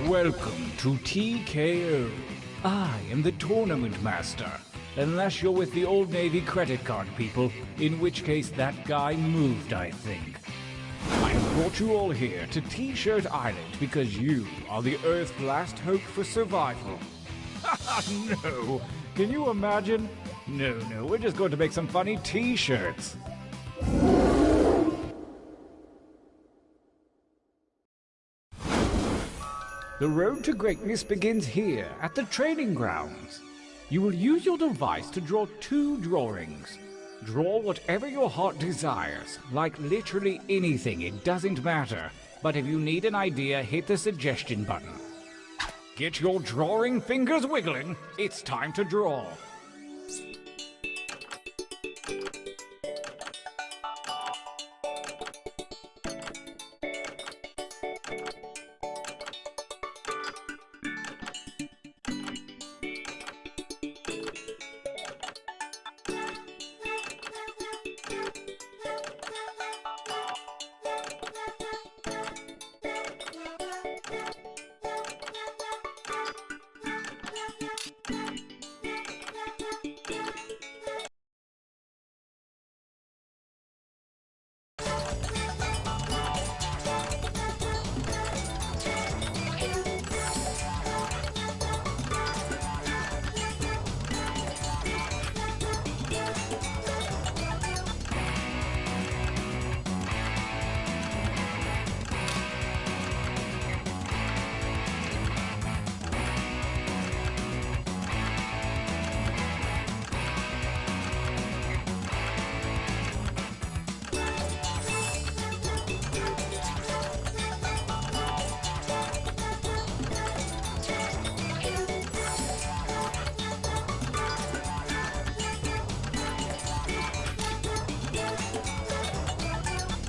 Welcome to TKO. I am the tournament master. Unless you're with the Old Navy credit card people, in which case that guy moved, I think. I brought you all here to T-Shirt Island because you are the Earth's last hope for survival. No! Can you imagine? No, we're just going to make some funny T-shirts. The road to greatness begins here, at the training grounds. You will use your device to draw 2 drawings. Draw whatever your heart desires, like literally anything, it doesn't matter. But if you need an idea, hit the suggestion button. Get your drawing fingers wiggling, it's time to draw.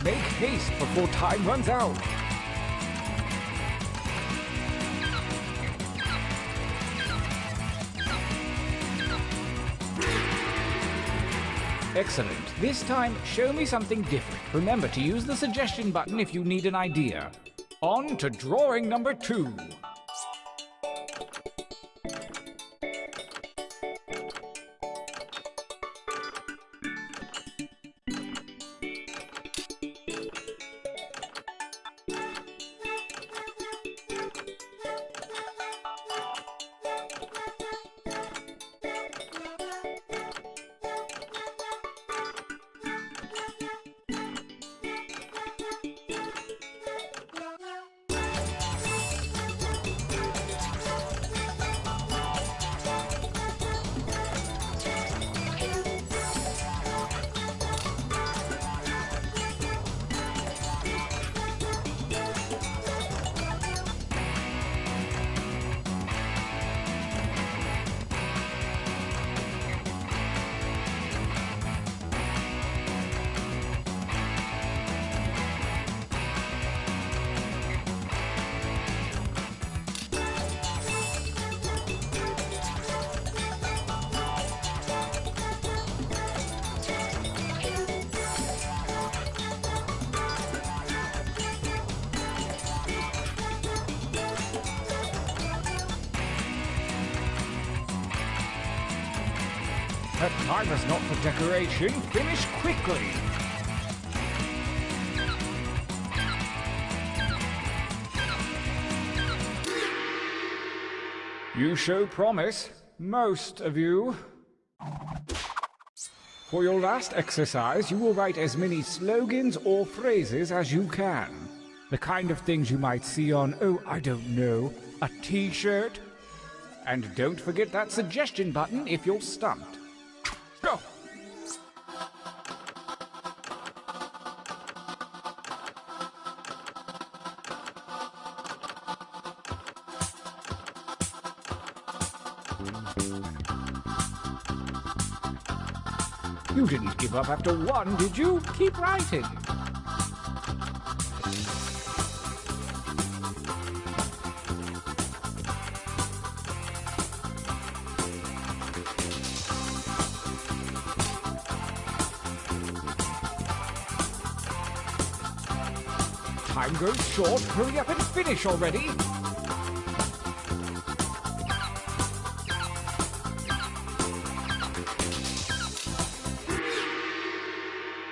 Make haste before time runs out. Excellent. This time, show me something different. Remember to use the suggestion button if you need an idea. On to drawing number 2. That time is not for decoration. Finish quickly. You show promise, most of you. For your last exercise, you will write as many slogans or phrases as you can. The kind of things you might see on, oh, I don't know, a t-shirt. And don't forget that suggestion button if you're stumped. Go! You didn't give up after one, did you? Keep writing. Time grows short. Hurry up and finish already.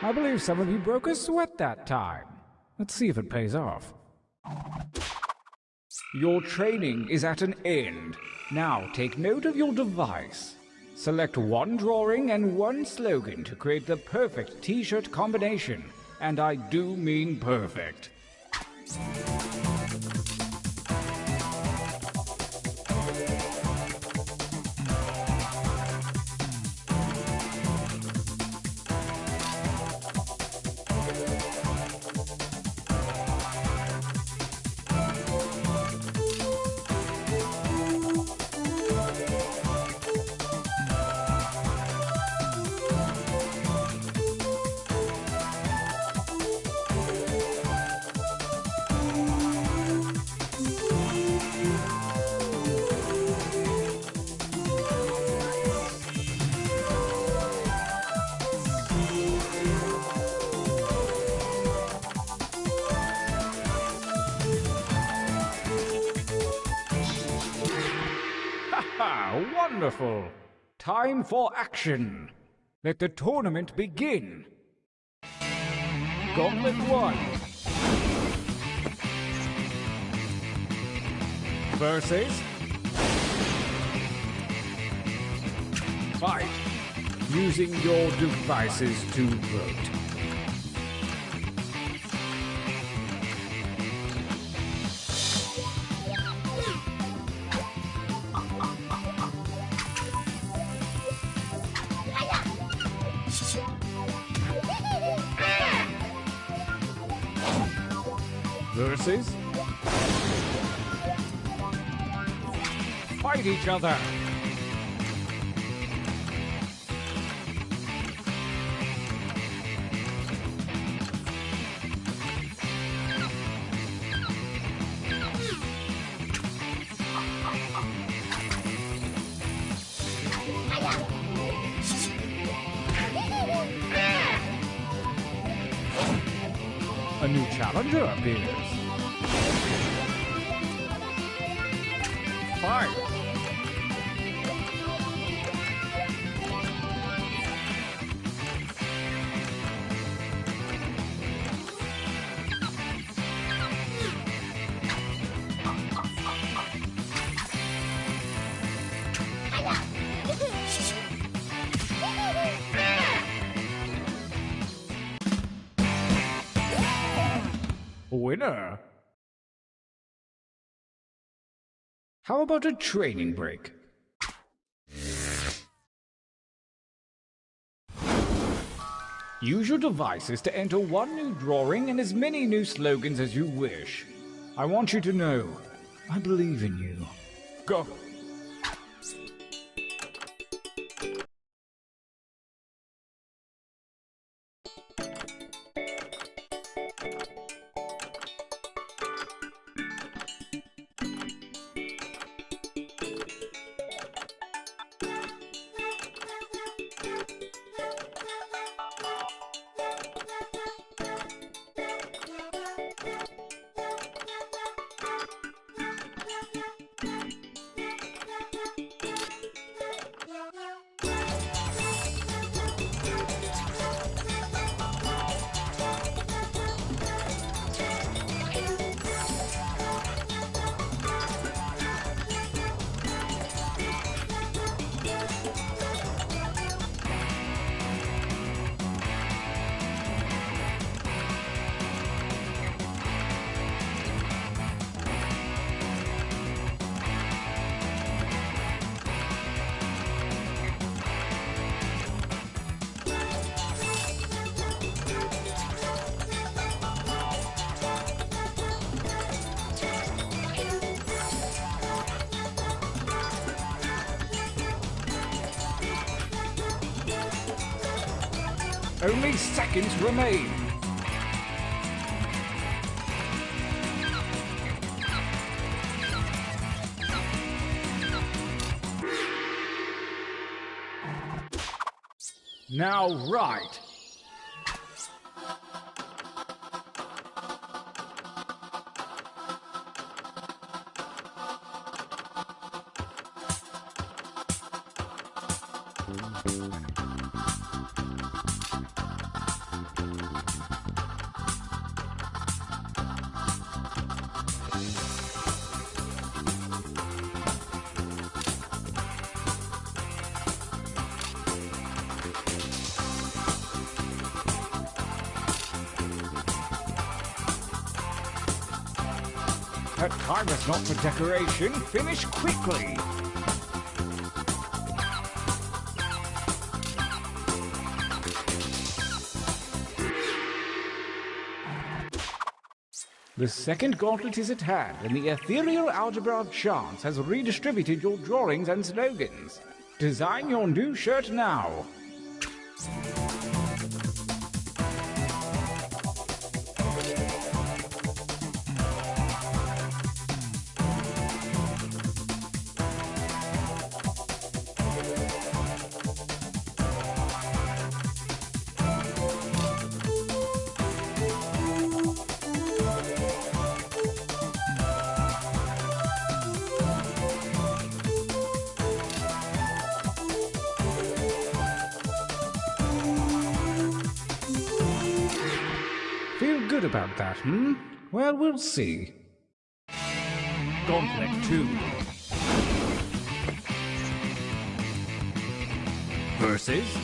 I believe some of you broke a sweat that time. Let's see if it pays off. Your training is at an end. Now take note of your device. Select one drawing and one slogan to create the perfect t-shirt combination. And I do mean perfect. Wonderful! Time for action! Let the tournament begin! Gauntlet 1 versus fight using your devices to vote. Versus fight each other. new challenger appears. Fight! Winner! How about a training break? Use your devices to enter one new drawing and as many new slogans as you wish. I want you to know, I believe in you. Go! Only seconds remain. Now right. That time is not for decoration. Finish quickly. The second gauntlet is at hand, and the ethereal algebra of chance has redistributed your drawings and slogans. Design your new shirt now. Feel good about that, hmm? Well, we'll see. Gauntlet 2. Versus...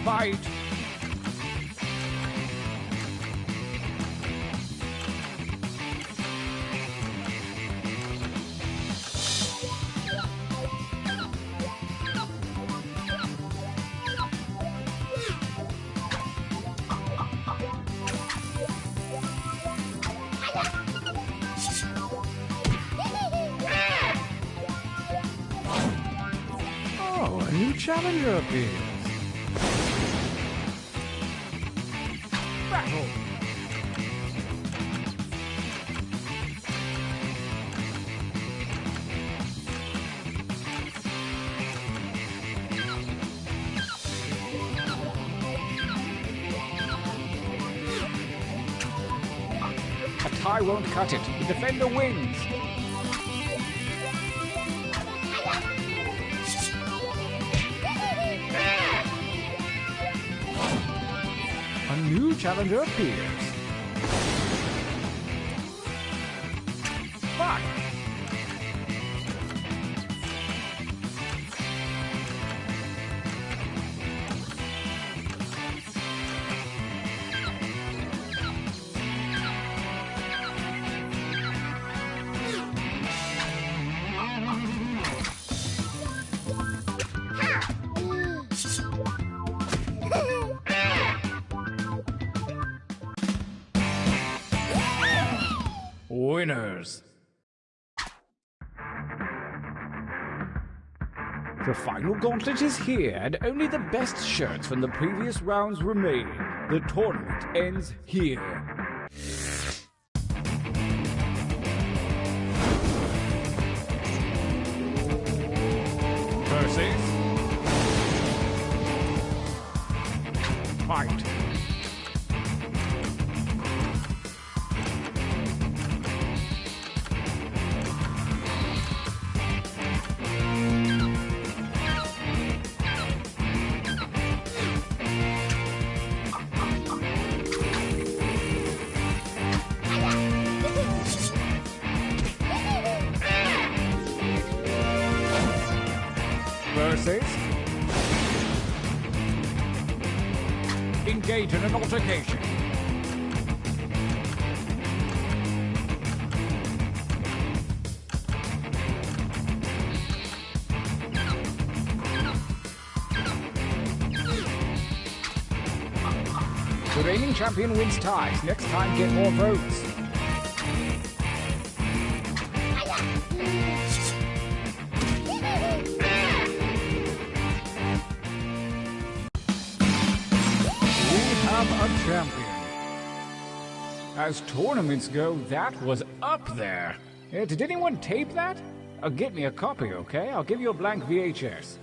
Fight! Oh, a new challenger appears. Battle! I won't cut it. The defender wins. A new challenger appears. Fuck! Winners. The final gauntlet is here, and only the best shirts from the previous rounds remain. The tournament ends here. Versus... Fight. Versus... Engage in an altercation. The reigning champion wins ties. Next time, get more votes. A champion. As tournaments go, that was up there. Did anyone tape that? Get me a copy, okay? I'll give you a blank VHS.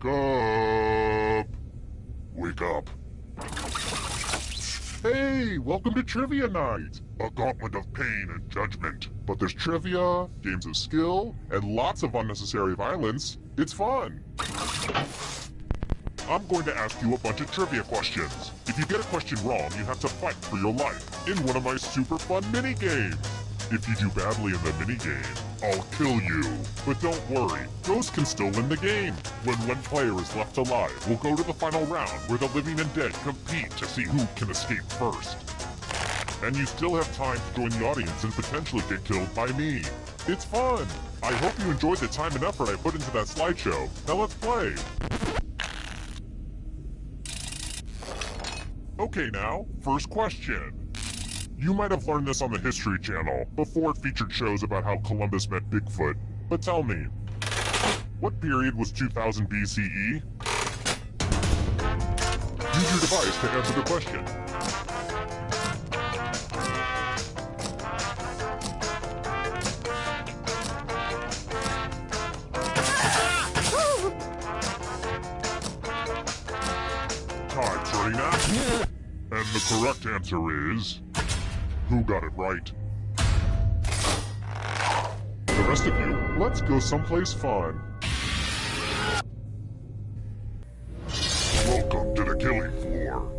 Wake up! Wake up. Hey, welcome to Trivia Night! A gauntlet of pain and judgment. But there's trivia, games of skill, and lots of unnecessary violence. It's fun! I'm going to ask you a bunch of trivia questions. If you get a question wrong, you have to fight for your life in one of my super fun mini-games. If you do badly in the minigame, I'll kill you. But don't worry, ghosts can still win the game. When one player is left alive, we'll go to the final round where the living and dead compete to see who can escape first. And you still have time to join the audience and potentially get killed by me. It's fun! I hope you enjoyed the time and effort I put into that slideshow. Now let's play! Okay now, first question. You might have learned this on the History Channel, before it featured shows about how Columbus met Bigfoot. But tell me, what period was 2000 BCE? Use your device to answer the question. Time's running out. And the correct answer is... Who got it right? The rest of you, let's go someplace fun. Welcome to the killing floor.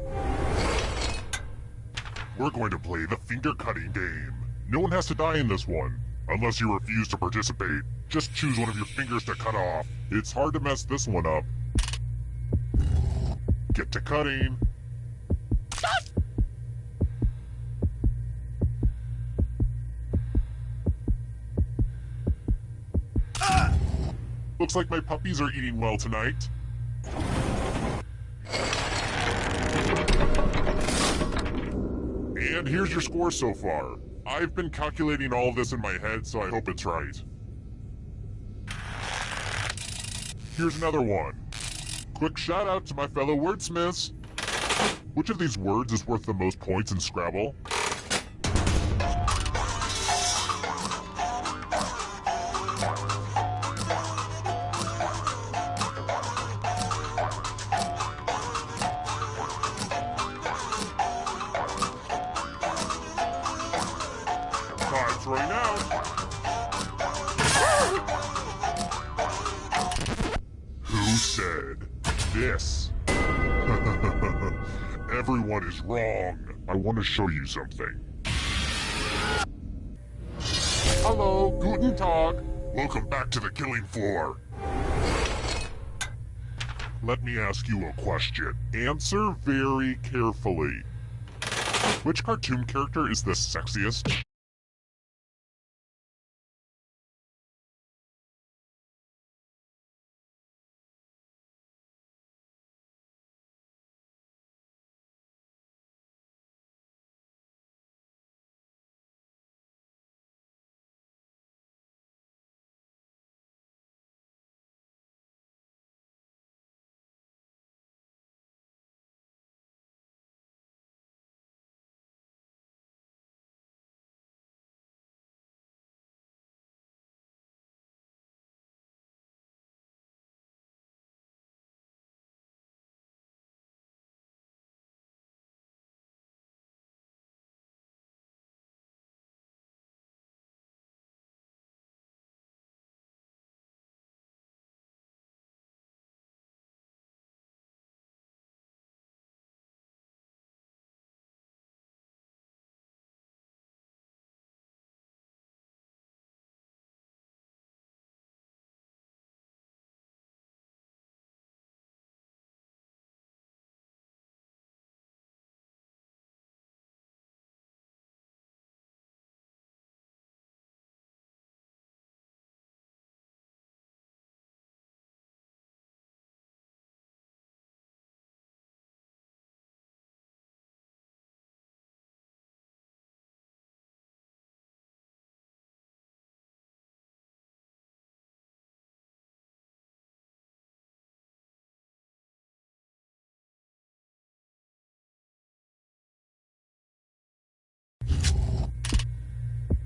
We're going to play the finger-cutting game. No one has to die in this one, unless you refuse to participate. Just choose one of your fingers to cut off. It's hard to mess this one up. Get to cutting. Looks like my puppies are eating well tonight. And here's your score so far. I've been calculating all of this in my head, so I hope it's right. Here's another one. Quick shout out to my fellow wordsmiths. Which of these words is worth the most points in Scrabble? Time's running out. Who said this? Everyone is wrong. I want to show you something. Hello, guten Tag. Welcome back to the killing floor. Let me ask you a question. Answer very carefully. Which cartoon character is the sexiest?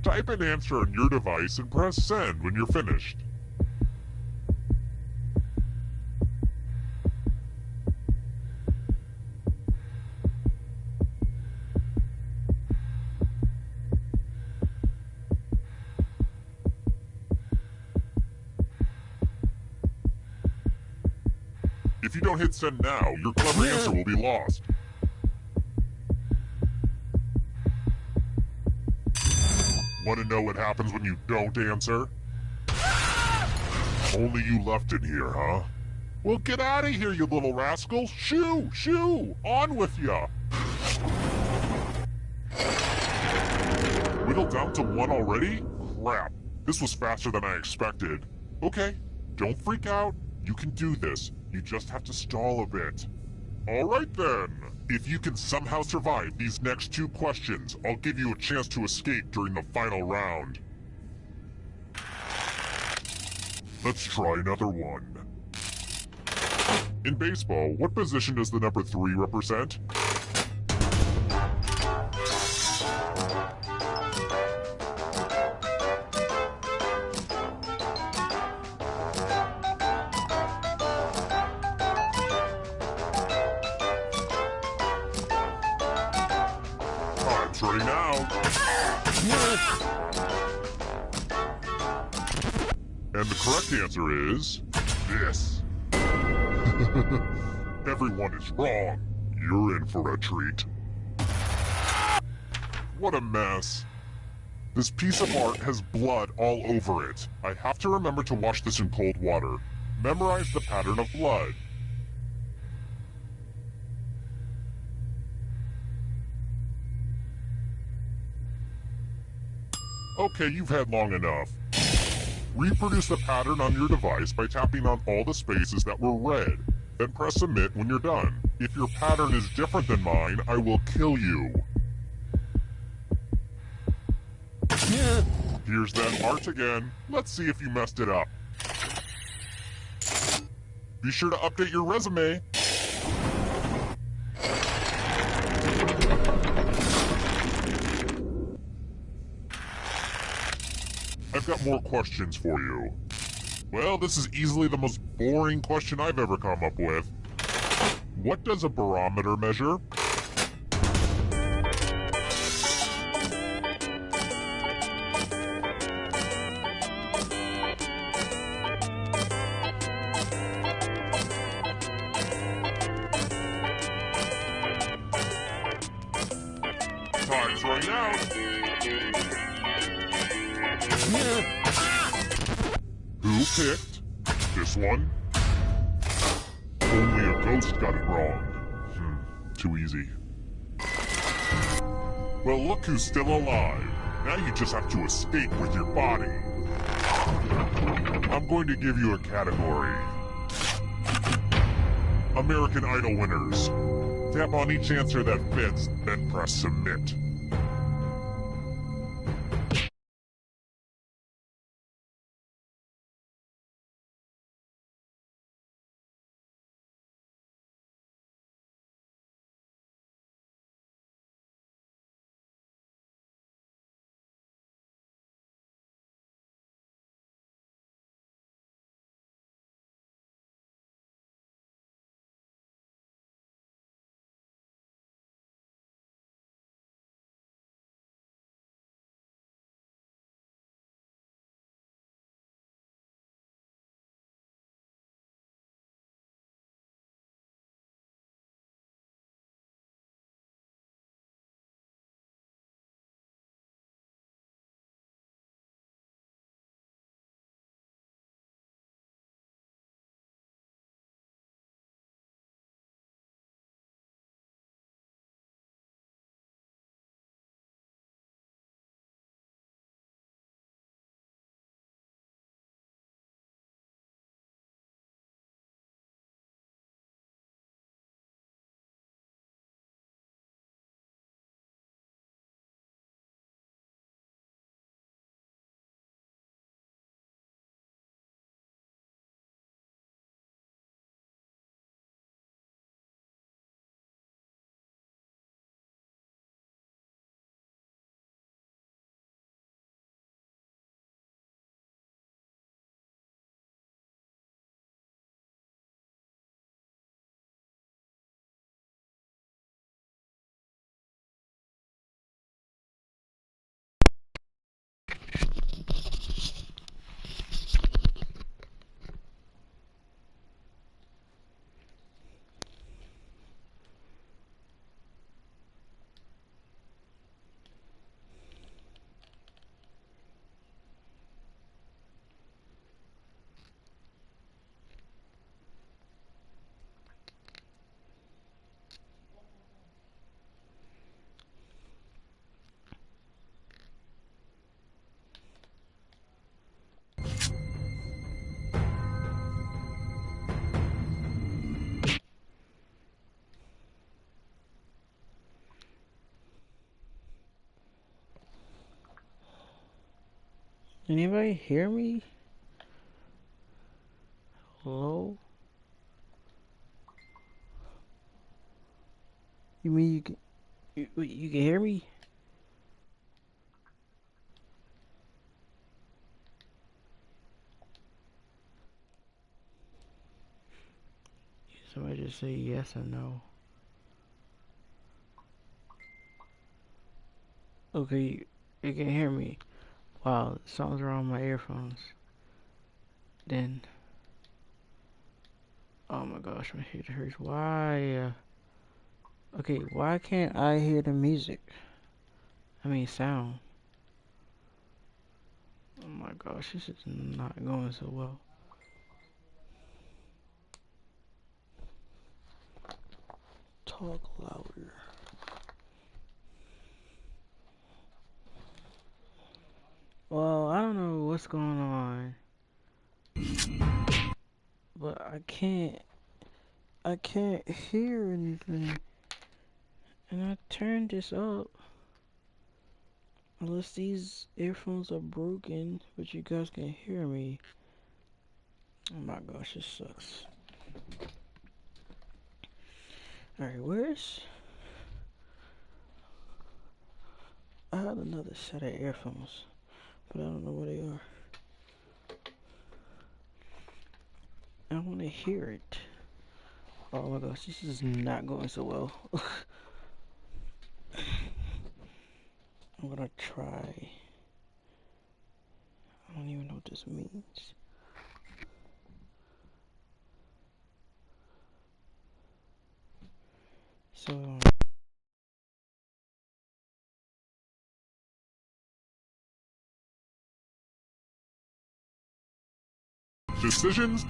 Type an answer on your device and press send when you're finished. If you don't hit send now, your clever answer will be lost. Want to know what happens when you don't answer? Only you left in here, huh? Well, get out of here, you little rascal! Shoo! Shoo! On with ya! Whittled down to 1 already? Crap. This was faster than I expected. Okay, don't freak out. You can do this. You just have to stall a bit. Alright then. If you can somehow survive these next 2 questions, I'll give you a chance to escape during the final round. Let's try another one. In baseball, what position does the number 3 represent? Time's running out. And the correct answer is this. Everyone is wrong. You're in for a treat. What a mess. This piece of art has blood all over it. I have to remember to wash this in cold water. Memorize the pattern of blood. Okay, you've had long enough. Reproduce the pattern on your device by tapping on all the spaces that were red. Then press submit when you're done. If your pattern is different than mine, I will kill you. Here's that art again. Let's see if you messed it up. Be sure to update your resume. I've got more questions for you. Well, this is easily the most boring question I've ever come up with. What does a barometer measure? Time's running out. Who picked this one? Only a ghost got it wrong. Too easy. Well, look who's still alive. Now you just have to escape with your body. I'm going to give you a category. American Idol winners. Tap on each answer that fits, then press submit. Anybody hear me? Hello? You mean you can hear me? Somebody just say yes or no. Okay, you can hear me. Wow, something's wrong with my earphones. Then, oh my gosh, my head hurts. Why? Okay, why can't I hear the music? I mean, sound. Oh my gosh, this is not going so well. Talk louder. Well, I don't know what's going on, but I can't hear anything. And I turned this up. Unless these earphones are broken, but you guys can hear me. Oh my gosh, this sucks. Alright, where's... I had another set of earphones, but I don't know where they are. I want to hear it. Oh my gosh, this is not going so well. I'm gonna try. I don't even know what this means. So, Decisions.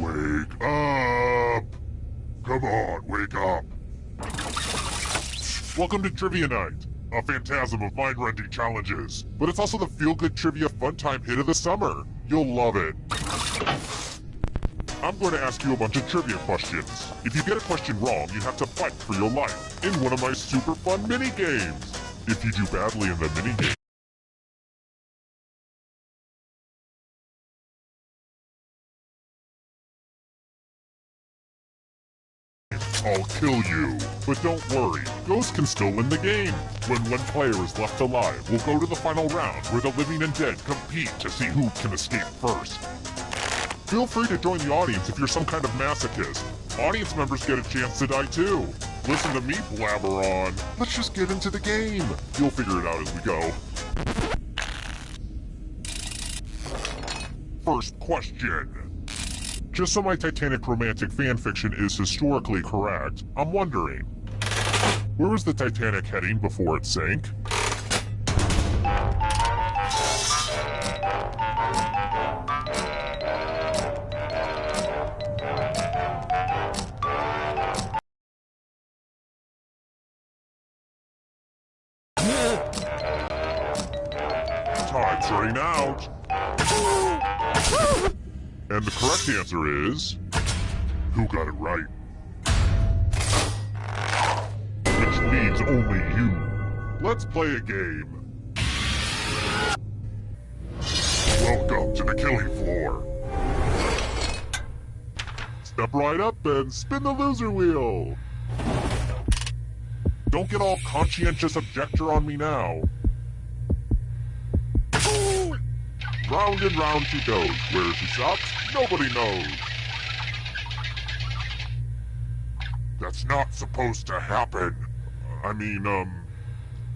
Wake up! Come on, wake up! Welcome to Trivia Night, a phantasm of mind-rending challenges, but it's also the feel-good trivia fun time hit of the summer. You'll love it. I'm going to ask you a bunch of trivia questions. If you get a question wrong, you have to fight for your life in one of my super fun mini-games. If you do badly in the mini-game, I'll kill you. But don't worry, ghosts can still win the game. When one player is left alive, we'll go to the final round where the living and dead compete to see who can escape first. Feel free to join the audience if you're some kind of masochist. Audience members get a chance to die too. Listen to me blabber on. Let's just get into the game. You'll figure it out as we go. First question. Just so my Titanic romantic fanfiction is historically correct, I'm wondering, where was the Titanic heading before it sank? Time's running out. And the correct answer is... who got it right? Which means only you. Let's play a game. Welcome to the killing floor. Step right up and spin the loser wheel. Don't get all conscientious objector on me now. Round and round she goes. Where she stops, nobody knows. That's not supposed to happen. I mean,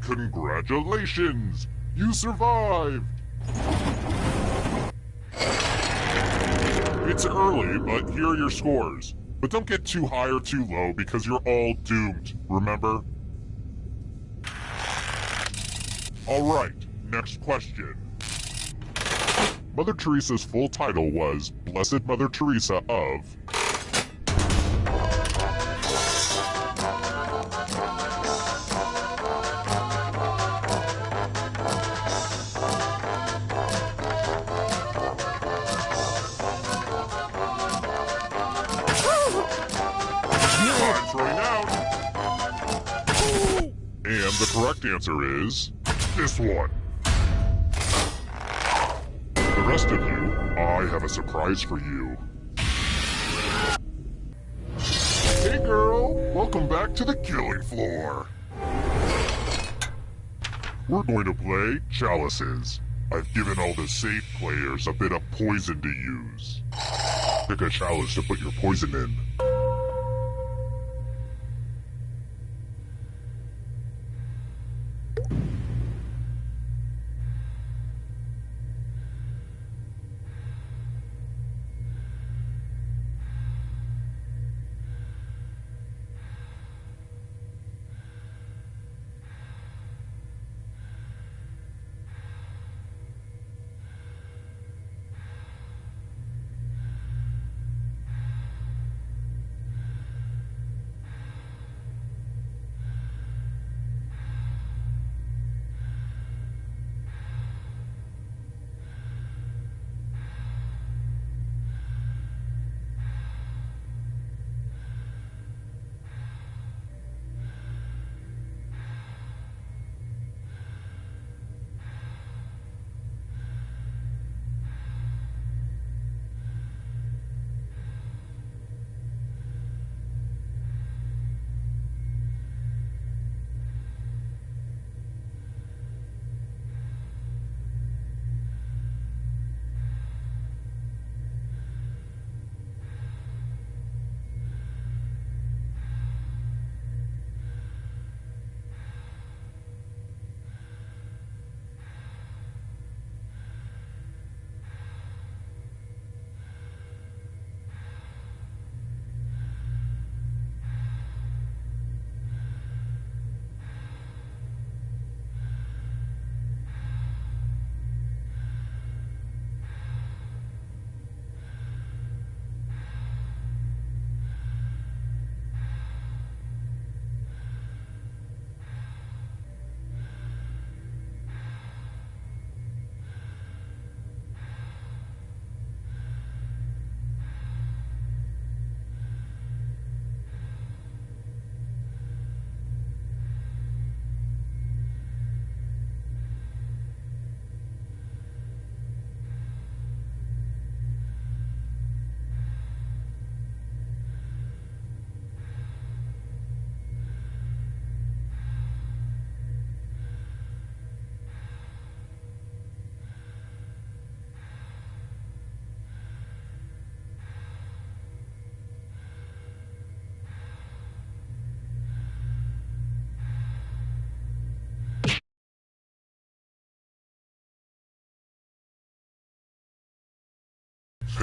congratulations! You survived! It's early, but here are your scores. But don't get too high or too low because you're all doomed, remember? Alright, next question. Mother Teresa's full title was Blessed Mother Teresa of... Time's running out! And the correct answer is... this one. The rest of you, I have a surprise for you. Hey girl, welcome back to the killing floor. We're going to play Chalices. I've given all the safe players a bit of poison to use. Pick a chalice to put your poison in.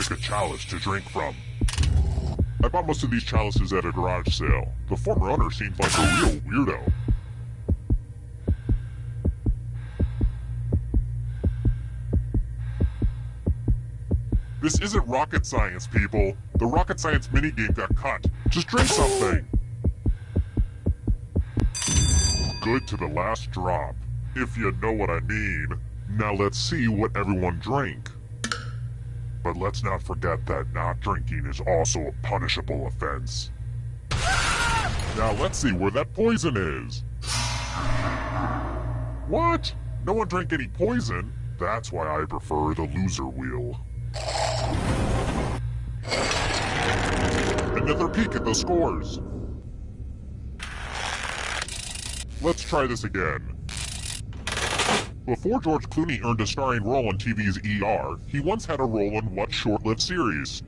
pick a chalice to drink from. I bought most of these chalices at a garage sale. The former owner seemed like a real weirdo. This isn't rocket science, people. The rocket science minigame got cut. Just drink something. Good to the last drop, if you know what I mean. Now let's see what everyone drank. But let's not forget that not drinking is also a punishable offense. Now let's see where that poison is. What? No one drank any poison? That's why I prefer the loser wheel. Another peek at the scores. Let's try this again. Before George Clooney earned a starring role on TV's ER, he once had a role in what short-lived series?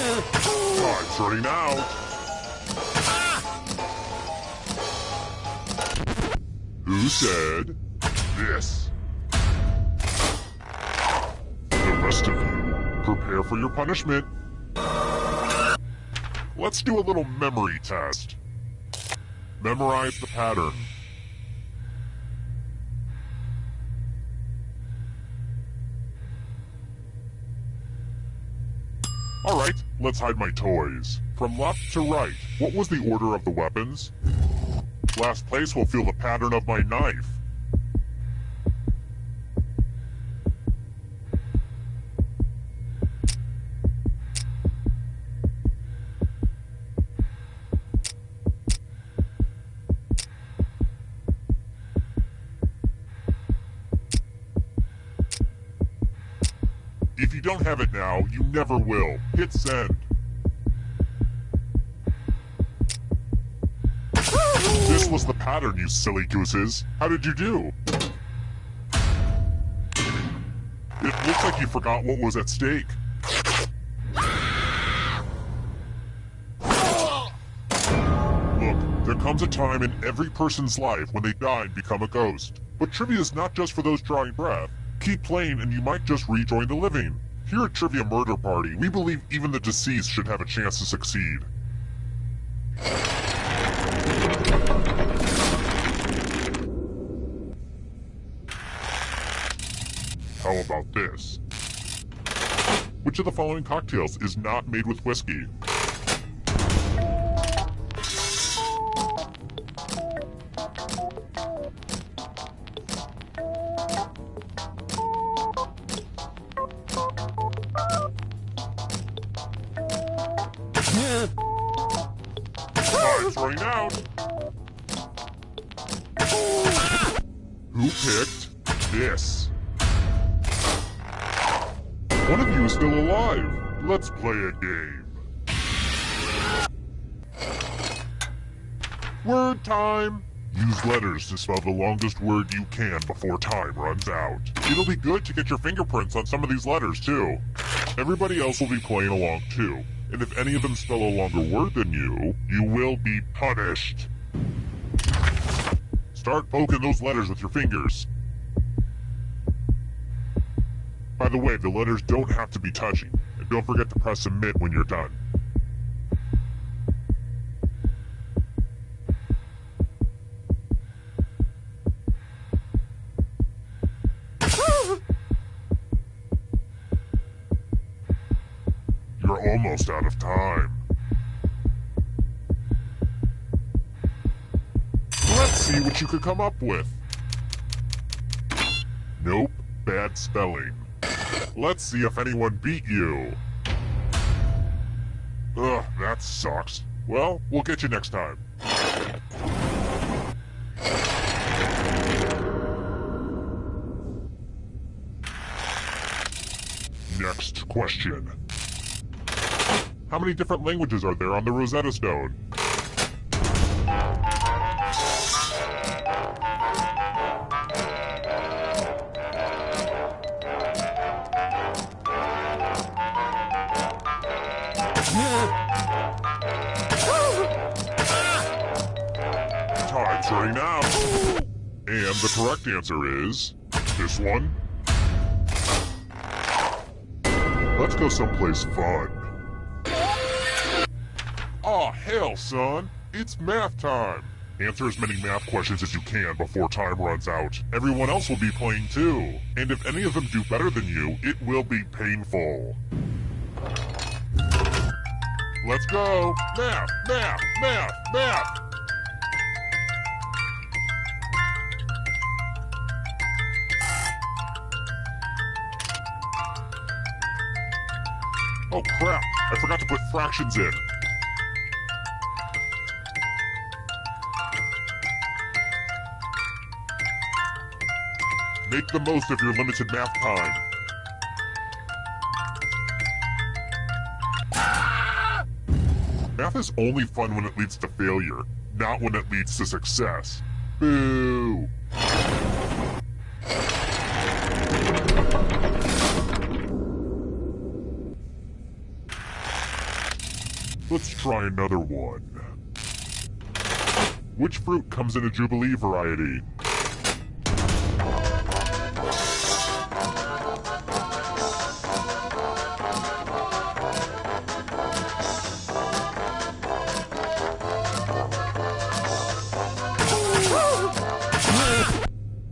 Time's running out. Who said this? The rest of you, prepare for your punishment. Let's do a little memory test. Memorize the pattern. Alright, let's hide my toys. From left to right, what was the order of the weapons? Last place will feel the pattern of my knife. If you don't have it now, you never will. Hit send. This was the pattern, you silly gooses. How did you do? It looks like you forgot what was at stake. Look, there comes a time in every person's life when they die and become a ghost. But trivia is not just for those drawing breath. Keep playing and you might just rejoin the living. Here at Trivia Murder Party, we believe even the deceased should have a chance to succeed. How about this? Which of the following cocktails is not made with whiskey? Time's running out. Who picked this? One of you is still alive. Let's play a game. Word time. Use letters to spell the longest word you can before time runs out. It'll be good to get your fingerprints on some of these letters too. Everybody else will be playing along too. And if any of them spell a longer word than you, you will be punished. Start poking those letters with your fingers. By the way, the letters don't have to be touching. And don't forget to press submit when you're done. You're almost out of time. Let's see what you could come up with. Nope, bad spelling. Let's see if anyone beat you. Ugh, that sucks. Well, we'll get you next time. Next question. How many different languages are there on the Rosetta Stone? Time's running out. And the correct answer is this one. Let's go someplace fun. Aw, hell, son. It's math time. Answer as many math questions as you can before time runs out. Everyone else will be playing too. And if any of them do better than you, it will be painful. Let's go. Math, math, math, math. Oh crap, I forgot to put fractions in. Make the most of your limited math time. Math is only fun when it leads to failure, not when it leads to success. Boo! Let's try another one. Which fruit comes in a Jubilee variety?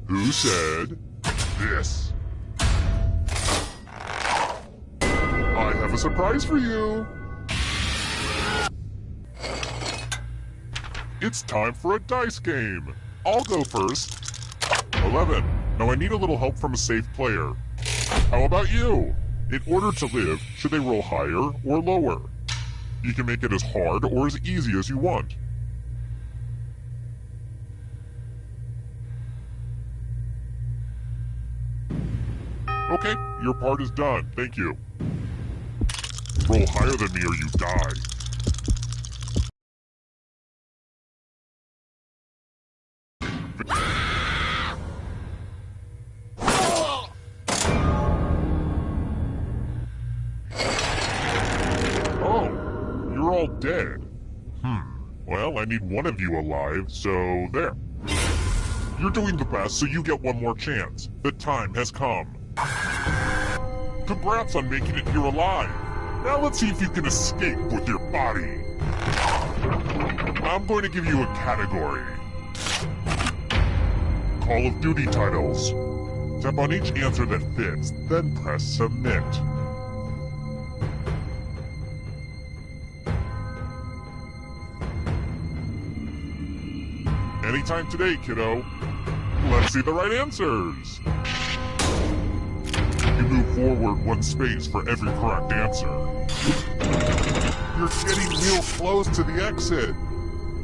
Who said this? I have a surprise for you. It's time for a dice game. I'll go first. 11. Now I need a little help from a safe player. How about you? In order to live, should they roll higher or lower? You can make it as hard or as easy as you want. Okay, your part is done. Thank you. Roll higher than me or you die. Oh, you're all dead. Well, I need one of you alive, so there. You're doing the best, so you get one more chance. The time has come. Congrats on making it here alive. Now let's see if you can escape with your body. I'm going to give you a category. Call of Duty titles. Tap on each answer that fits, then press submit. Anytime today, kiddo. Let's see the right answers. You move forward one space for every correct answer. You're getting real close to the exit.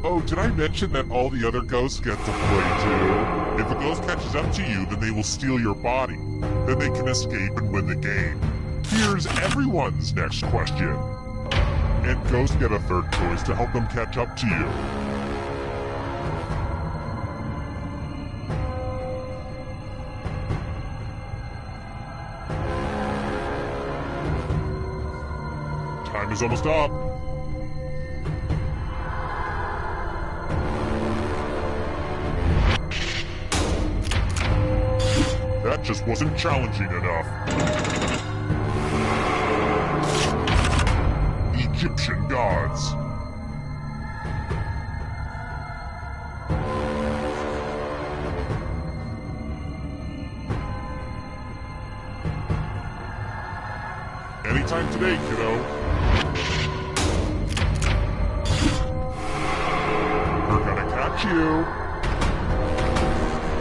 Oh, did I mention that all the other ghosts get to play too? If a ghost catches up to you, then they will steal your body. Then they can escape and win the game. Here's everyone's next question. And ghosts get a third choice to help them catch up to you. Time is almost up. That just wasn't challenging enough. Egyptian gods. Anytime today, kiddo. We're gonna catch you.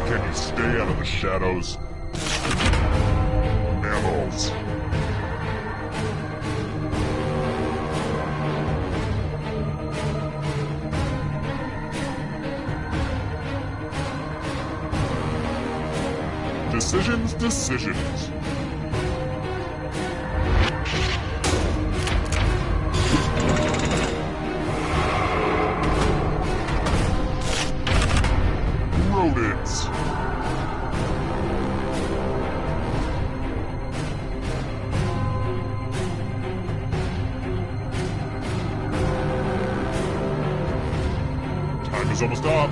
Can you stay out of the shadows? Mammals. Decisions. Rodents. is almost up.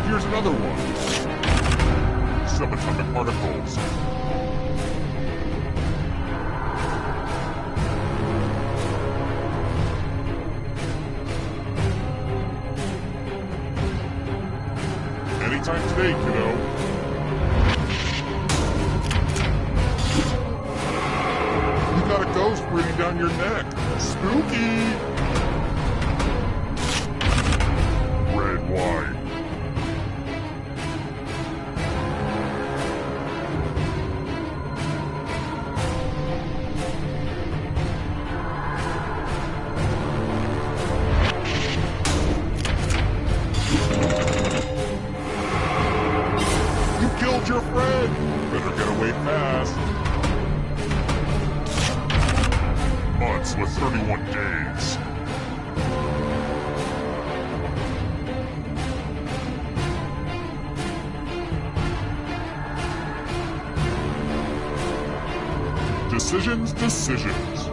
Here's another one. Subatomic particles. Anytime today, kiddo. You got a ghost breathing down your neck. Spooky! Red wine. Your friend! Better get away fast. Months with 31 days. Decisions, decisions.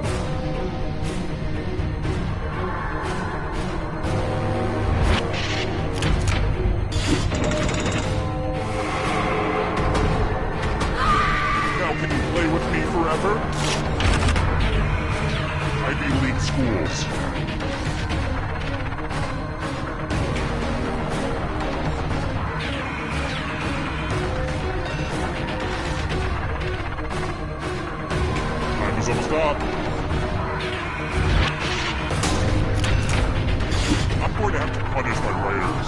Forever? Ivy League schools. Time is almost up. I'm going to have to punish my writers.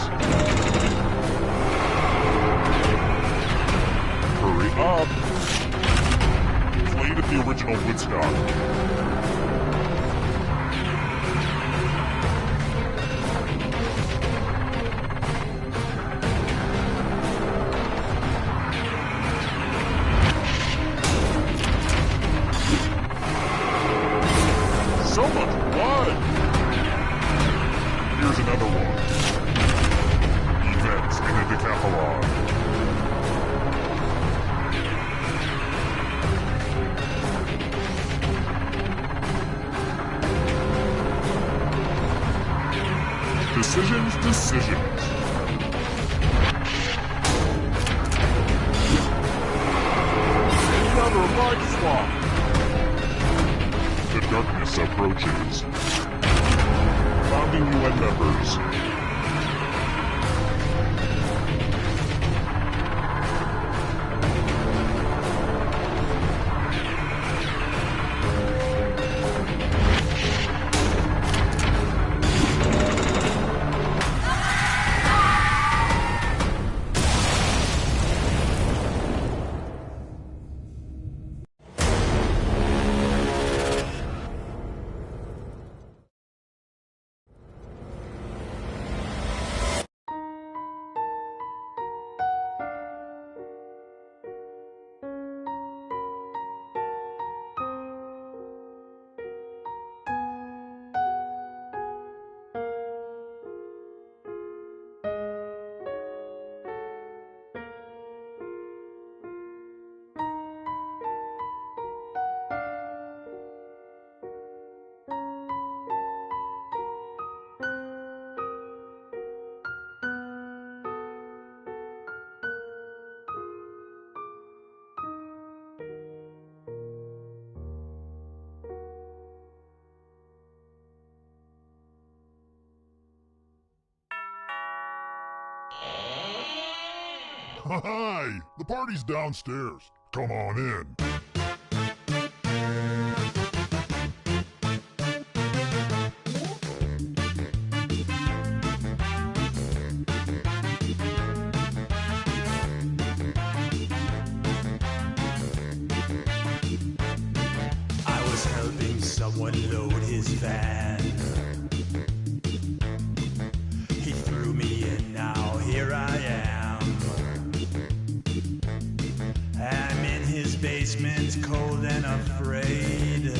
Hurry up. Played at the original Woodstock. So much blood! Here's another one. Events in a decathlon. Decisions, decisions. Another life swap. The darkness approaches. Founding UN members. Hi! The party's downstairs. Come on in. I was helping someone load his van. He threw me in, now here I am. I'm in his basement, cold and afraid,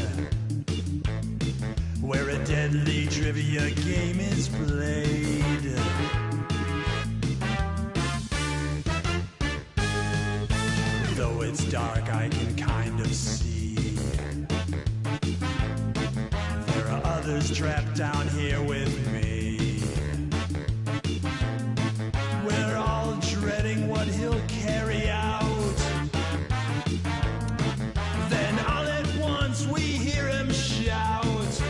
where a deadly trivia game is played. it's dark, I can kind of see. There are others trapped down here with me. We're all dreading what he'll carry out. Then all at once we hear him shout.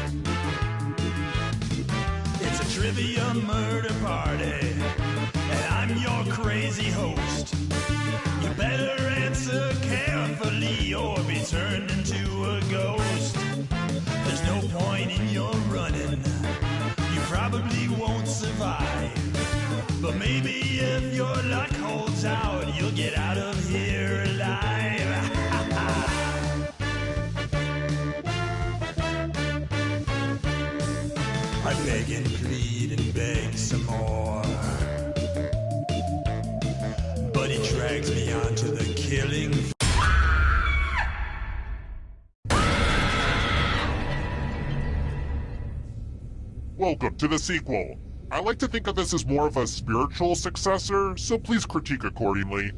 It's a trivia murder party, and I'm your crazy host. You better answer carefully or be turned into a ghost. There's no point in your running, you probably won't survive. But maybe if your luck holds out, you'll get out of here alive. I beg and plead and beg some more, but he drags me onto the killing. Welcome to the sequel. I like to think of this as more of a spiritual successor, so please critique accordingly.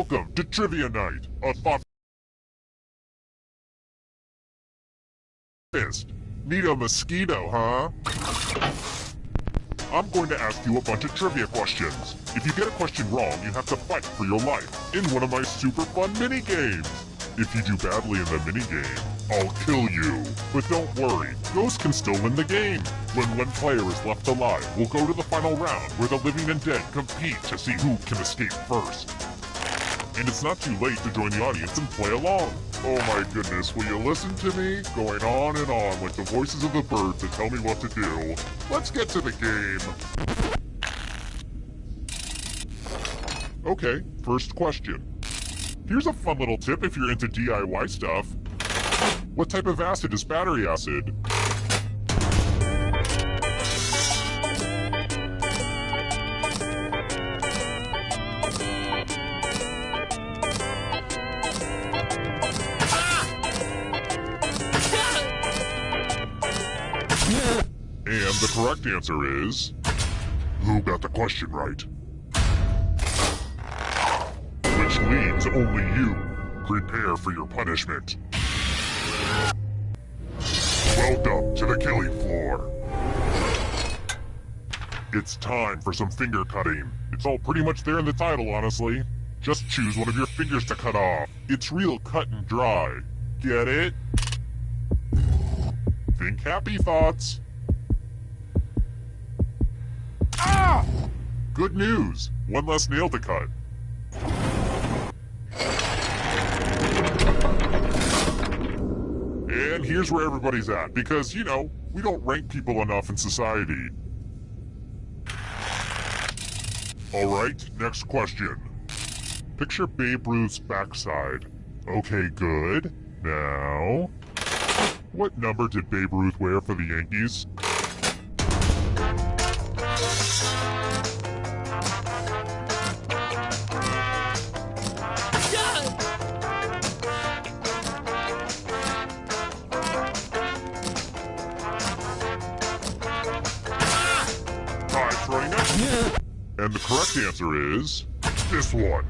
Welcome to Trivia Night, a thought fist. Need a mosquito, huh? I'm going to ask you a bunch of trivia questions. If you get a question wrong, you have to fight for your life in one of my super fun mini-games. If you do badly in the mini-game, I'll kill you. But don't worry, ghosts can still win the game. When one player is left alive, we'll go to the final round where the living and dead compete to see who can escape first. And it's not too late to join the audience and play along. Oh my goodness, will you listen to me? Going on and on like the voices of the birds that tell me what to do. Let's get to the game. Okay, first question. Here's a fun little tip if you're into DIY stuff. What type of acid is battery acid? And the correct answer is... Who got the question right? Which leads only you. Prepare for your punishment. Welcome to the killing floor. It's time for some finger cutting. It's all pretty much there in the title, honestly. Just choose one of your fingers to cut off. It's real cut and dry. Get it? Think happy thoughts. Ah! Good news. One less nail to cut. And here's where everybody's at, because, you know, we don't rank people enough in society. Alright, next question. Picture Babe Ruth's backside. Okay, good. Now... What number did Babe Ruth wear for the Yankees? Time's running out. And the correct answer is... this one.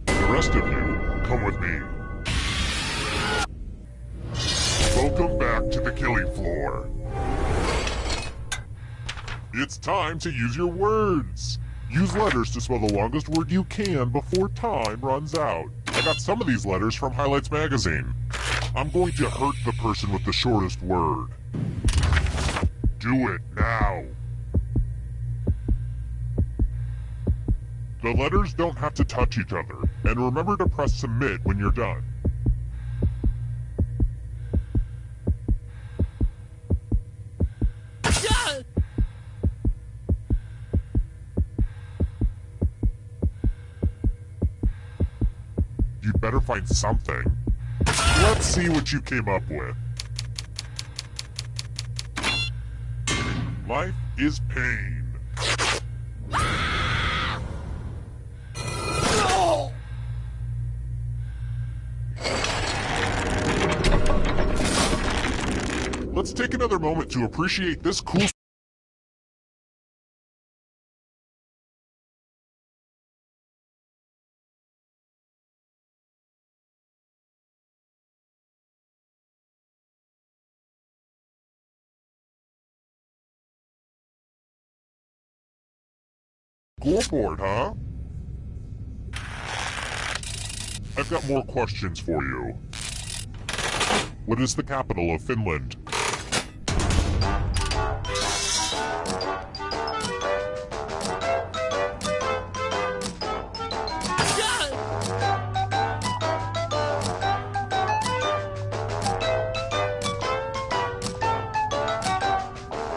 The rest of you, come with me. Welcome back to the killing floor. It's time to use your words. Use letters to spell the longest word you can before time runs out. I got some of these letters from Highlights magazine. I'm going to hurt the person with the shortest word. Do it now. The letters don't have to touch each other, and remember to press submit when you're done. You better find something. Let's see what you came up with. Life is pain. Let's take another moment to appreciate this cool scoreboard, huh? I've got more questions for you. What is the capital of Finland?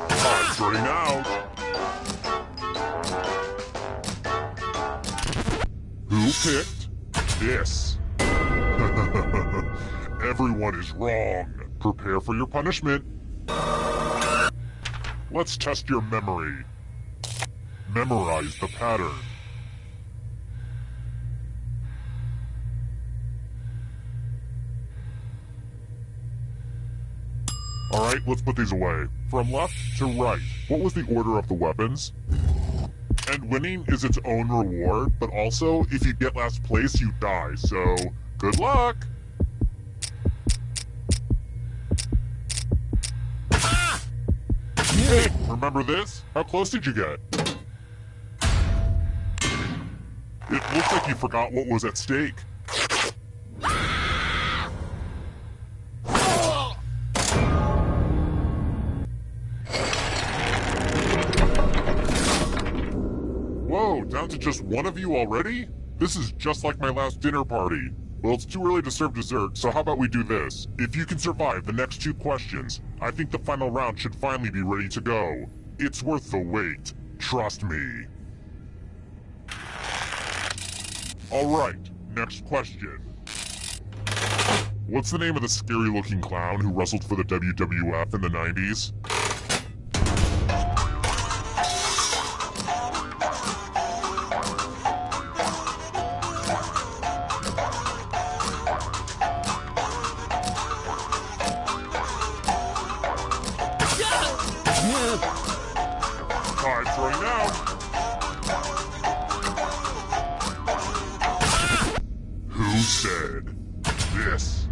Time's running out. Who picked this? Everyone is wrong. Prepare for your punishment. Let's test your memory. Memorize the pattern. Alright, let's put these away. From left to right, what was the order of the weapons? And And winning is its own reward, but also, if you get last place, you die, so good luck! Hey, remember this? How close did you get? It looks like you forgot what was at stake. Whoa, down to just one of you already? This is just like my last dinner party. Well, it's too early to serve dessert, so how about we do this? If you can survive the next 2 questions, I think the final round should finally be ready to go. It's worth the wait. Trust me. Alright, next question. What's the name of the scary-looking clown who wrestled for the WWF in the 90s? Time's running out. Who said this?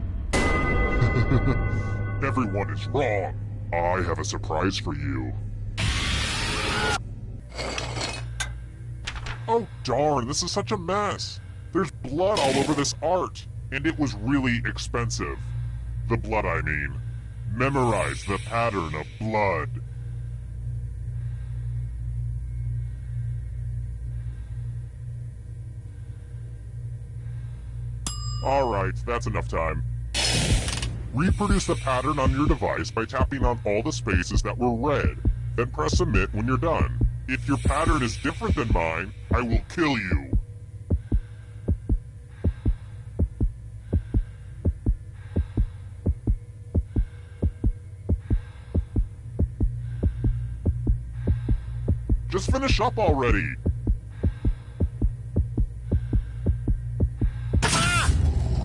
Everyone is wrong. I have a surprise for you. Oh darn, this is such a mess. There's blood all over this art, and it was really expensive. The blood, I mean. Memorize the pattern of blood. Alright, that's enough time. Reproduce the pattern on your device by tapping on all the spaces that were red, then press submit when you're done. If your pattern is different than mine, I will kill you. Just finish up already!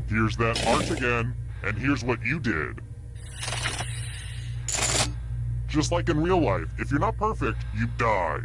Here's that art again, and here's what you did. Just like in real life, if you're not perfect, you die.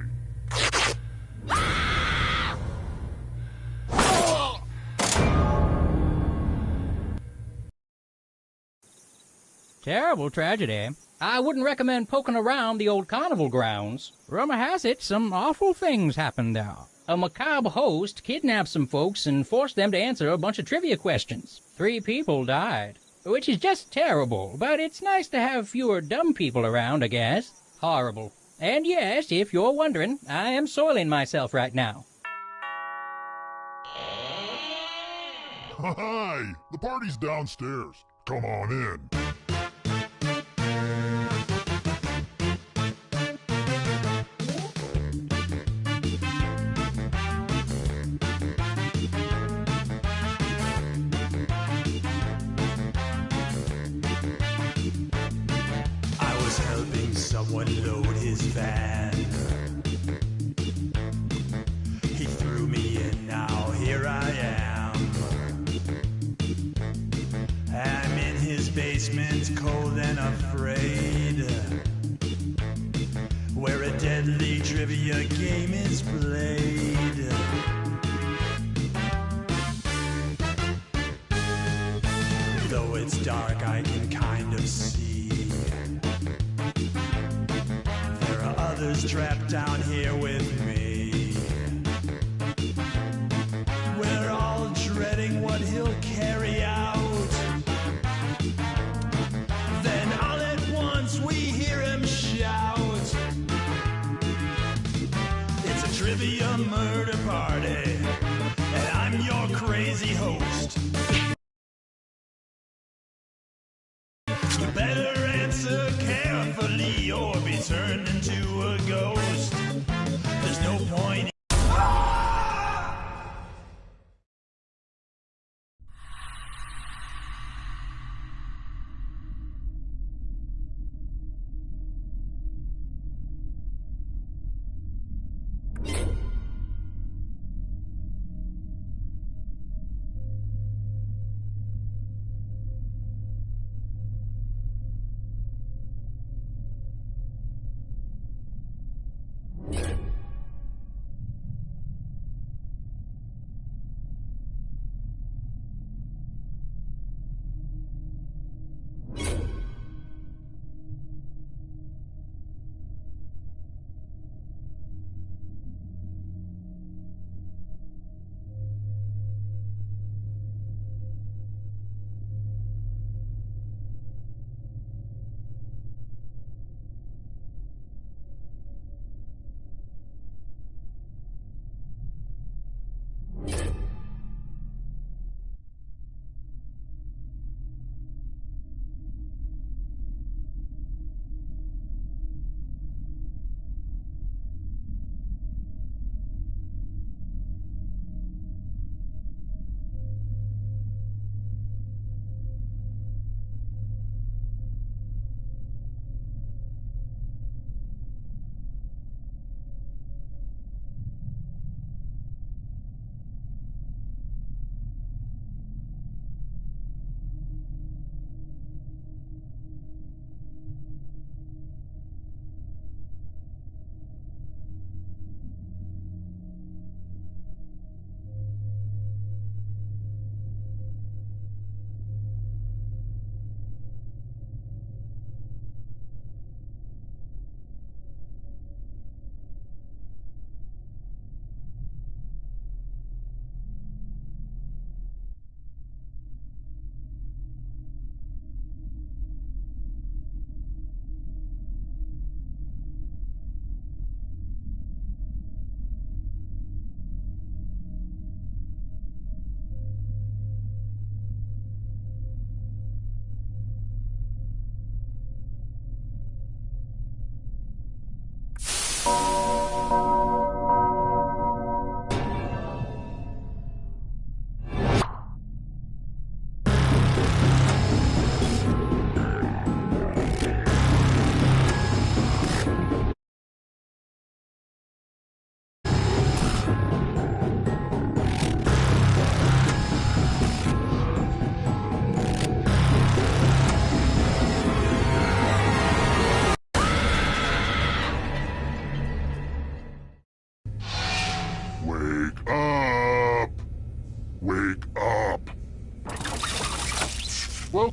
Terrible tragedy. I wouldn't recommend poking around the old carnival grounds. Rumor has it some awful things happened there. A macabre host kidnapped some folks and forced them to answer a bunch of trivia questions. 3 people died, which is just terrible, but it's nice to have fewer dumb people around, I guess. Horrible. And yes, if you're wondering, I am soiling myself right now. Hi! The party's downstairs. Come on in. Someone load his van. He threw me in, now here I am. I'm in his basement, cold and afraid, where a deadly trivia game is played. Though it's dark, I can kind of see others trapped down here with me. We're all dreading what he'll carry out. Then all at once we hear him shout. It's a trivia murder party, and I'm your crazy host. You better answer carefully or be turned into a ghost.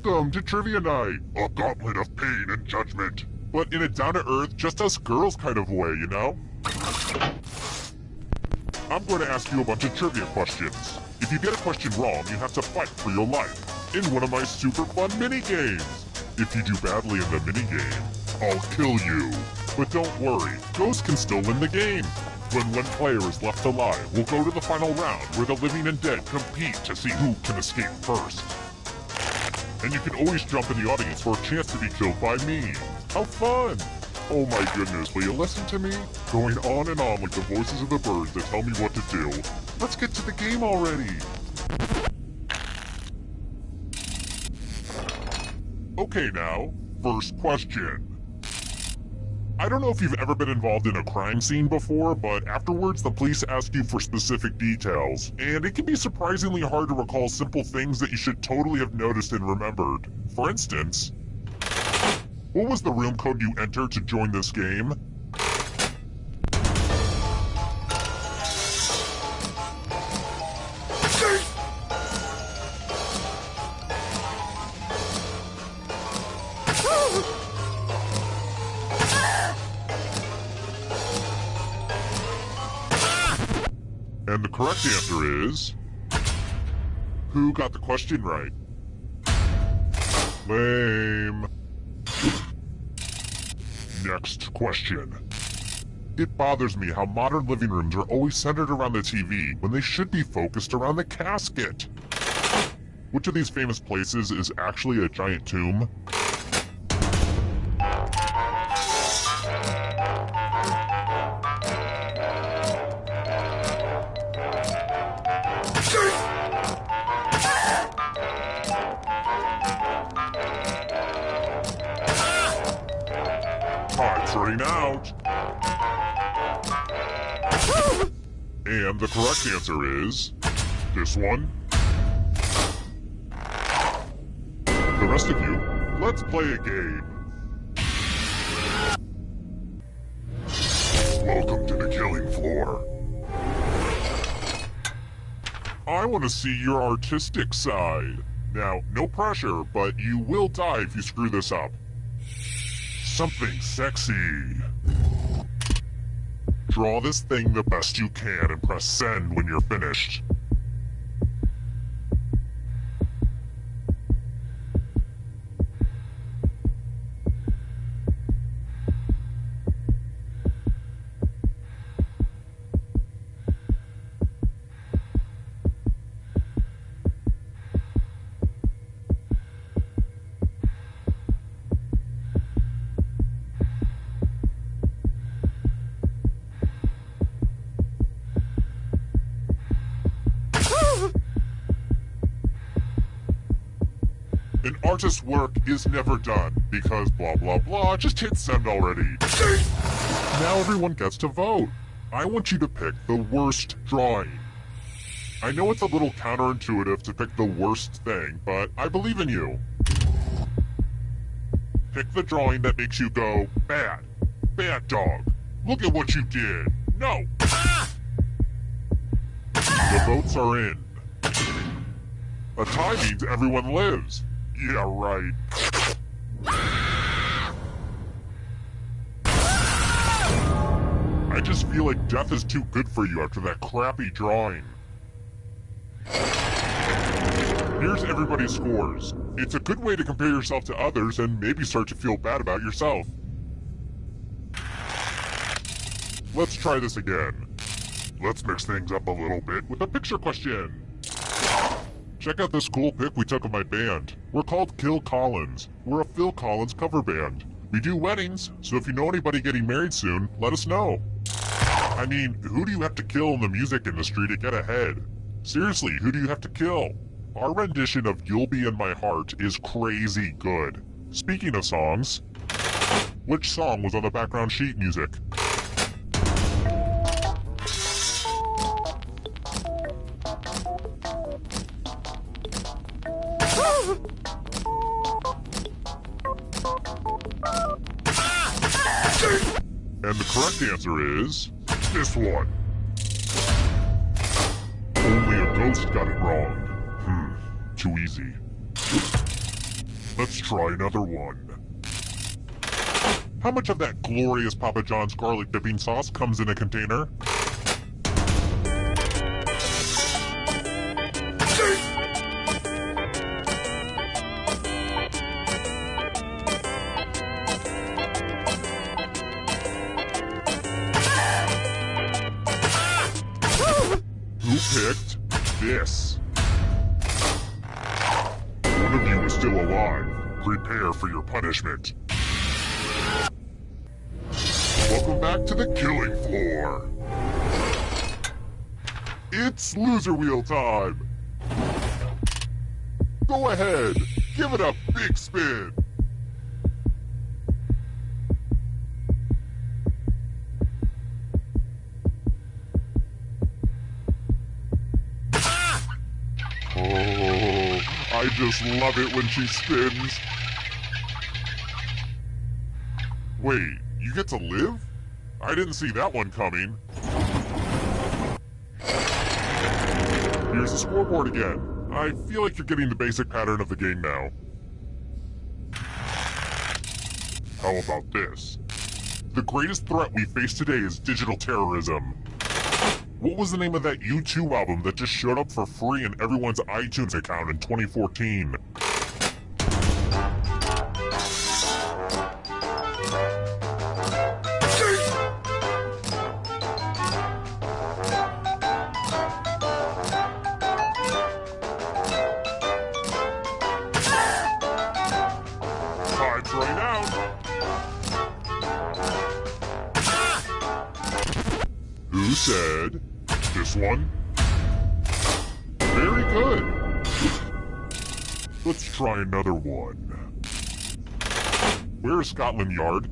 Welcome to Trivia Night, a gauntlet of pain and judgment. But in a down-to-earth, just us girls kind of way, you know? I'm going to ask you a bunch of trivia questions. If you get a question wrong, you have to fight for your life in one of my super fun mini-games. If you do badly in the mini-game, I'll kill you. But don't worry, ghosts can still win the game. When one player is left alive, we'll go to the final round where the living and dead compete to see who can escape first. And you can always jump in the audience for a chance to be killed by me. How fun! Oh my goodness, will you listen to me? Going on and on like the voices of the birds that tell me what to do. Let's get to the game already! Okay now, first question. I don't know if you've ever been involved in a crime scene before, but afterwards the police ask you for specific details, and it can be surprisingly hard to recall simple things that you should totally have noticed and remembered. For instance, what was the room code you entered to join this game? And the correct answer is... who got the question right? Lame. Next question. It bothers me how modern living rooms are always centered around the TV when they should be focused around the casket. Which of these famous places is actually a giant tomb? Time's running out. And the correct answer is this one. The rest of you, let's play a game. Welcome to the killing floor. I want to see your artistic side. Now, no pressure, but you will die if you screw this up. Something sexy. Draw this thing the best you can and press send when you're finished. An artist's work is never done because blah blah blah, just hit send already. Now everyone gets to vote. I want you to pick the worst drawing. I know it's a little counterintuitive to pick the worst thing, but I believe in you. Pick the drawing that makes you go, bad. Bad dog. Look at what you did. No. The votes are in. A tie means everyone lives. Yeah, right. I just feel like death is too good for you after that crappy drawing. Here's everybody's scores. It's a good way to compare yourself to others and maybe start to feel bad about yourself. Let's try this again. Let's mix things up a little bit with a picture question. Check out this cool pic we took of my band. We're called Kill Collins. We're a Phil Collins cover band. We do weddings, so if you know anybody getting married soon, let us know. I mean, who do you have to kill in the music industry to get ahead? Seriously, who do you have to kill? Our rendition of You'll Be in My Heart is crazy good. Speaking of songs, which song was on the background sheet music? And the correct answer is this one. Only a ghost got it wrong. Too easy. Let's try another one. How much of that glorious Papa John's garlic dipping sauce comes in a container? Who picked this? One of you is still alive. Prepare for your punishment. Welcome back to the killing floor. It's loser wheel time. Go ahead, give it a big spin. Oh, I just love it when she spins. Wait, you get to live? I didn't see that one coming. Here's the scoreboard again. I feel like you're getting the basic pattern of the game now. How about this? The greatest threat we face today is digital terrorism. What was the name of that U2 album that just showed up for free in everyone's iTunes account in 2014? Time's running out. Who said this one? Very good. Let's try another one. Where is Scotland Yard?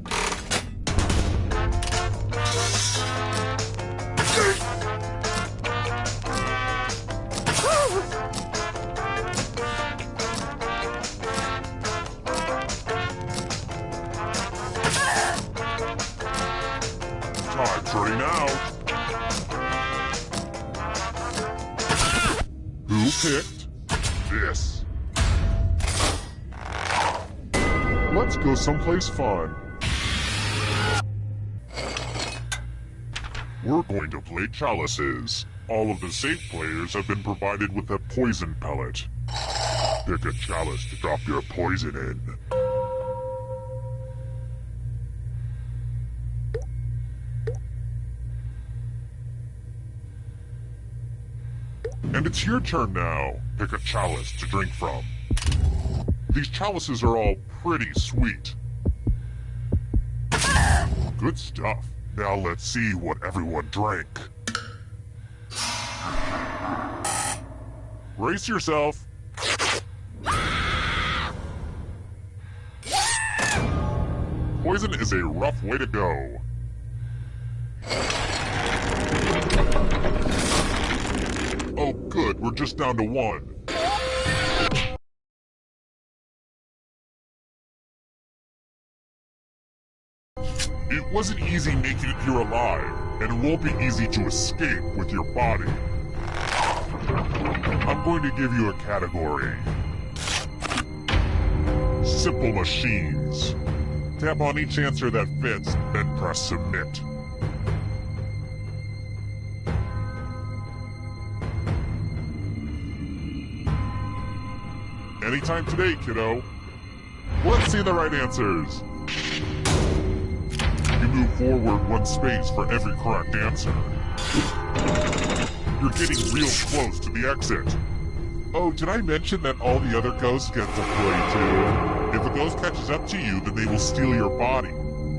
Time's running out. Who picked this? Let's go someplace fun. We're going to play chalices. All of the safe players have been provided with a poison pellet. Pick a chalice to drop your poison in. And it's your turn now. Pick a chalice to drink from. These chalices are all pretty sweet. Good stuff. Now let's see what everyone drank. Brace yourself. Poison is a rough way to go. Oh good, we're just down to one. It wasn't easy making it here alive, and it won't be easy to escape with your body. I'm going to give you a category. Simple machines. Tap on each answer that fits, then press submit. Anytime today, kiddo. Let's see the right answers. You move forward one space for every correct answer. You're getting real close to the exit. Oh, did I mention that all the other ghosts get to play too? If a ghost catches up to you, then they will steal your body.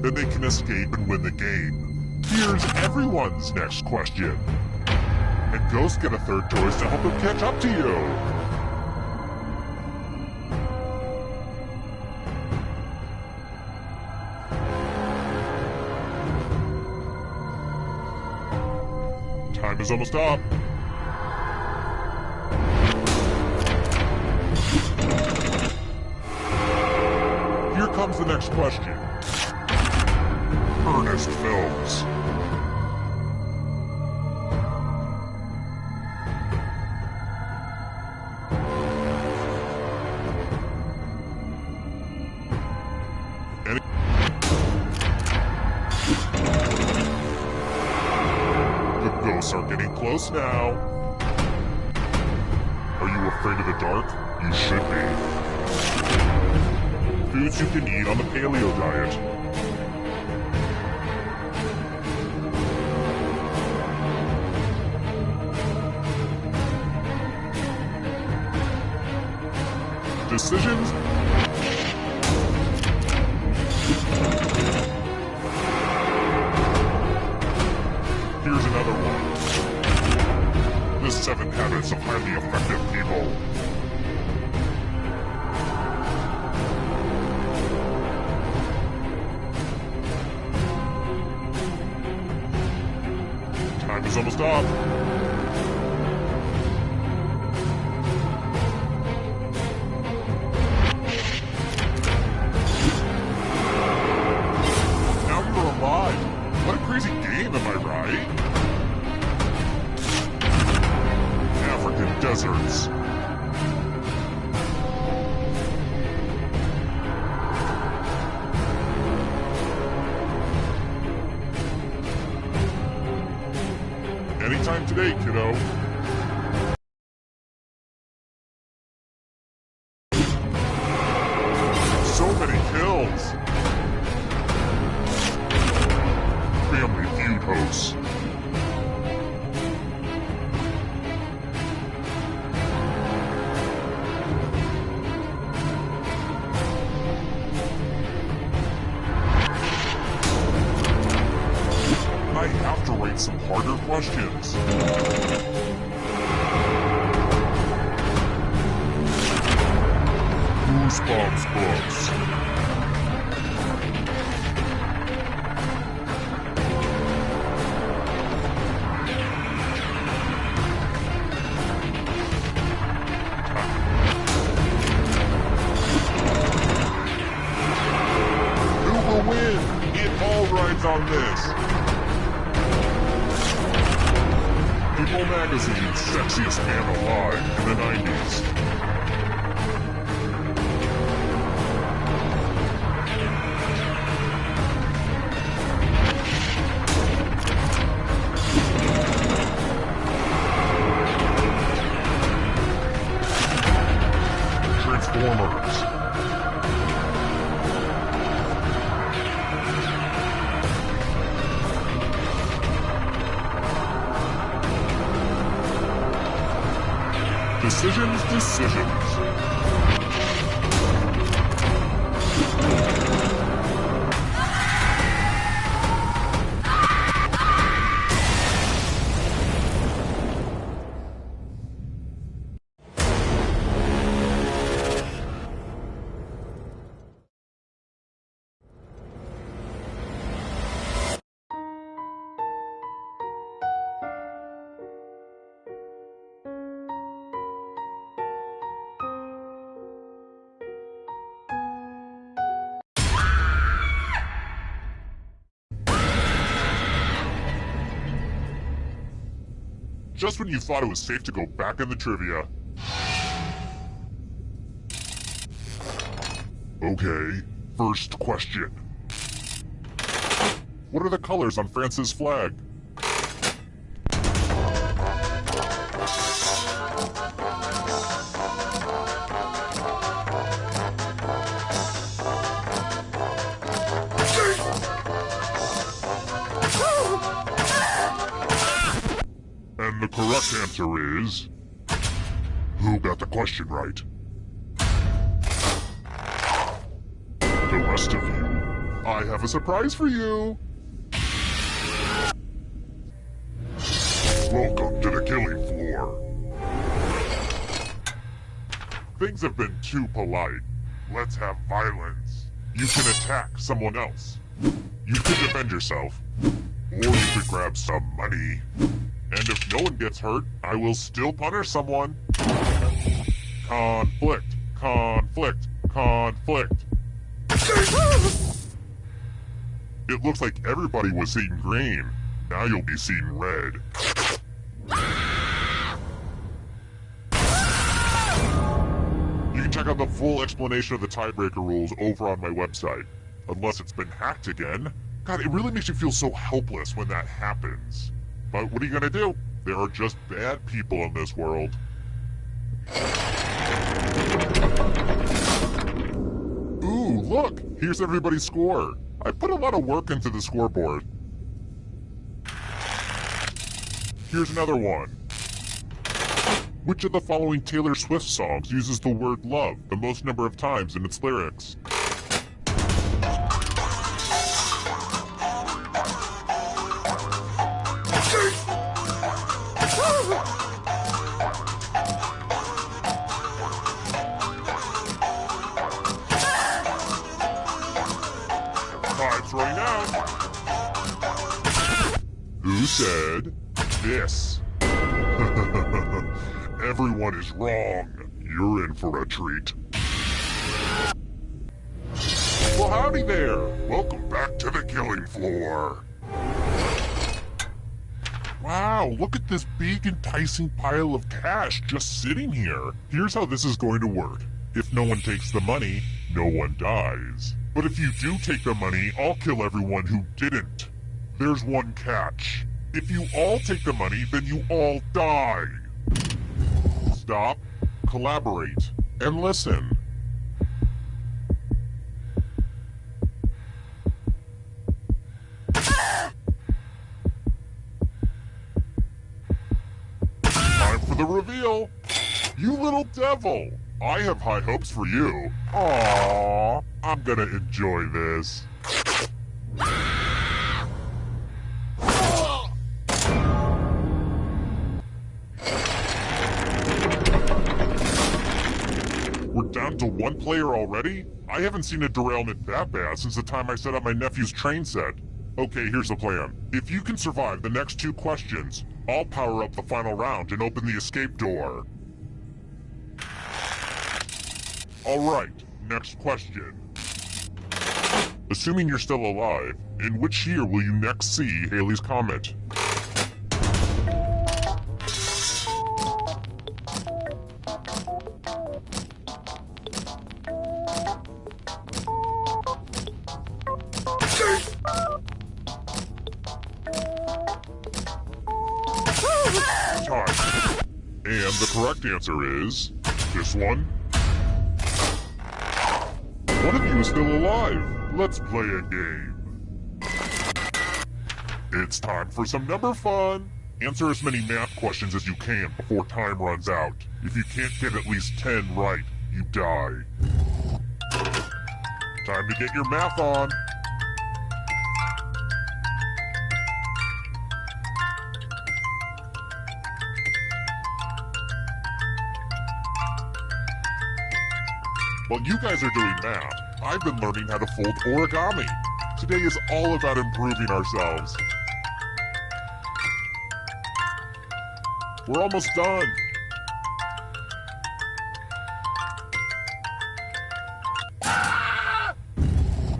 Then they can escape and win the game. Here's everyone's next question. And ghosts get a third choice to help them catch up to you. Time is almost up. Here comes the next question. Ernest Films. close now. Are you afraid of the dark? You should be. Foods you can eat on the paleo diet. Decisions? Here's another one. The 7 Habits of Highly Effective People. Time is almost up. What a crazy game, am I right? African deserts. Anytime today, kiddo. So many kills. Family Feud hosts. I have to write some harder questions. Goosebumps books. Win! It all rides on this! People Magazine's sexiest man alive in the 90s. Transformers. Decisions. Just when you thought it was safe to go back in the trivia. Okay, first question. What are the colors on France's flag? And the correct answer is... Who got the question right? The rest of you, I have a surprise for you! Welcome to the killing floor. Things have been too polite. Let's have violence. You can attack someone else. You can defend yourself. Or you could grab some money. And if no one gets hurt, I will still punish someone. Conflict. Conflict. Conflict. It looks like everybody was seeing green. Now you'll be seeing red. You can check out the full explanation of the tiebreaker rules over on my website. Unless it's been hacked again. God, it really makes you feel so helpless when that happens. But what are you gonna do? There are just bad people in this world. Ooh, look! Here's everybody's score. I put a lot of work into the scoreboard. Here's another one. Which of the following Taylor Swift songs uses the word love the most number of times in its lyrics? Time's running out. Who said this? Everyone is wrong. You're in for a treat. Well, howdy there. Welcome back to the killing floor. Wow, look at this big enticing pile of cash just sitting here. Here's how this is going to work. If no one takes the money, no one dies. But if you do take the money, I'll kill everyone who didn't. There's one catch. If you all take the money, then you all die. Stop, collaborate, and listen. Time for the reveal. You little devil. I have high hopes for you. Aww, I'm gonna enjoy this. We're down to one player already? I haven't seen a derailment that bad since the time I set up my nephew's train set. Okay, here's the plan. If you can survive the next 2 questions, I'll power up the final round and open the escape door. Alright, next question. Assuming you're still alive, in which year will you next see Halley's Comet? Time. And the correct answer is this one. One of you is still alive. Let's play a game. It's time for some number fun. Answer as many math questions as you can before time runs out. If you can't get at least 10 right, you die. Time to get your math on. While you guys are doing math, I've been learning how to fold origami. Today is all about improving ourselves. We're almost done.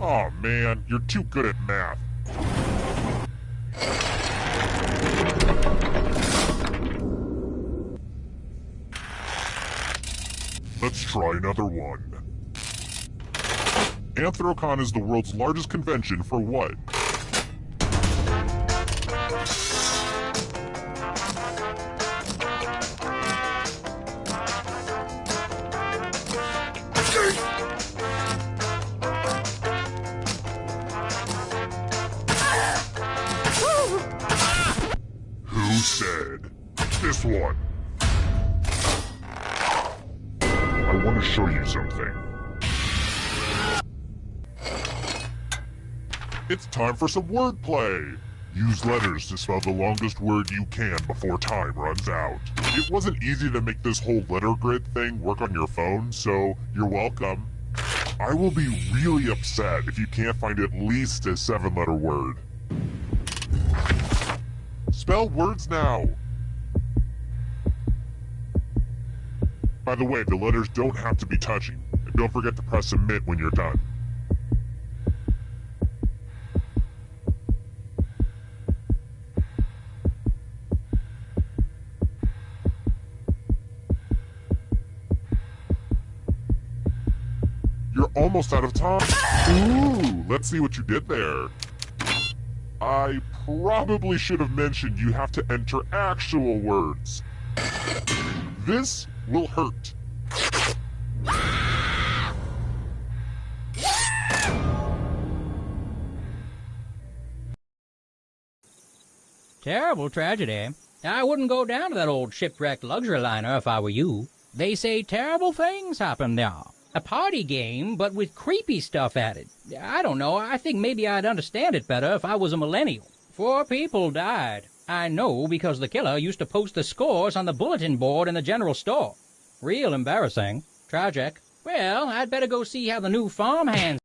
Aw, man, you're too good at math. Let's try another one. Anthrocon is the world's largest convention for what? Who said this one? I want to show you something. It's time for some wordplay. Use letters to spell the longest word you can before time runs out. It wasn't easy to make this whole letter grid thing work on your phone, so you're welcome. I will be really upset if you can't find at least a 7-letter word. Spell words now. By the way, the letters don't have to be touching. And don't forget to press submit when you're done. You're almost out of time. Ooh, let's see what you did there. I probably should have mentioned you have to enter actual words. This will hurt. Terrible tragedy. I wouldn't go down to that old shipwrecked luxury liner if I were you. They say terrible things happen there. A party game, but with creepy stuff added. I don't know, I think maybe I'd understand it better if I was a millennial. 4 people died. I know because the killer used to post the scores on the bulletin board in the general store. Real embarrassing. Tragic. Well, I'd better go see how the new farmhands...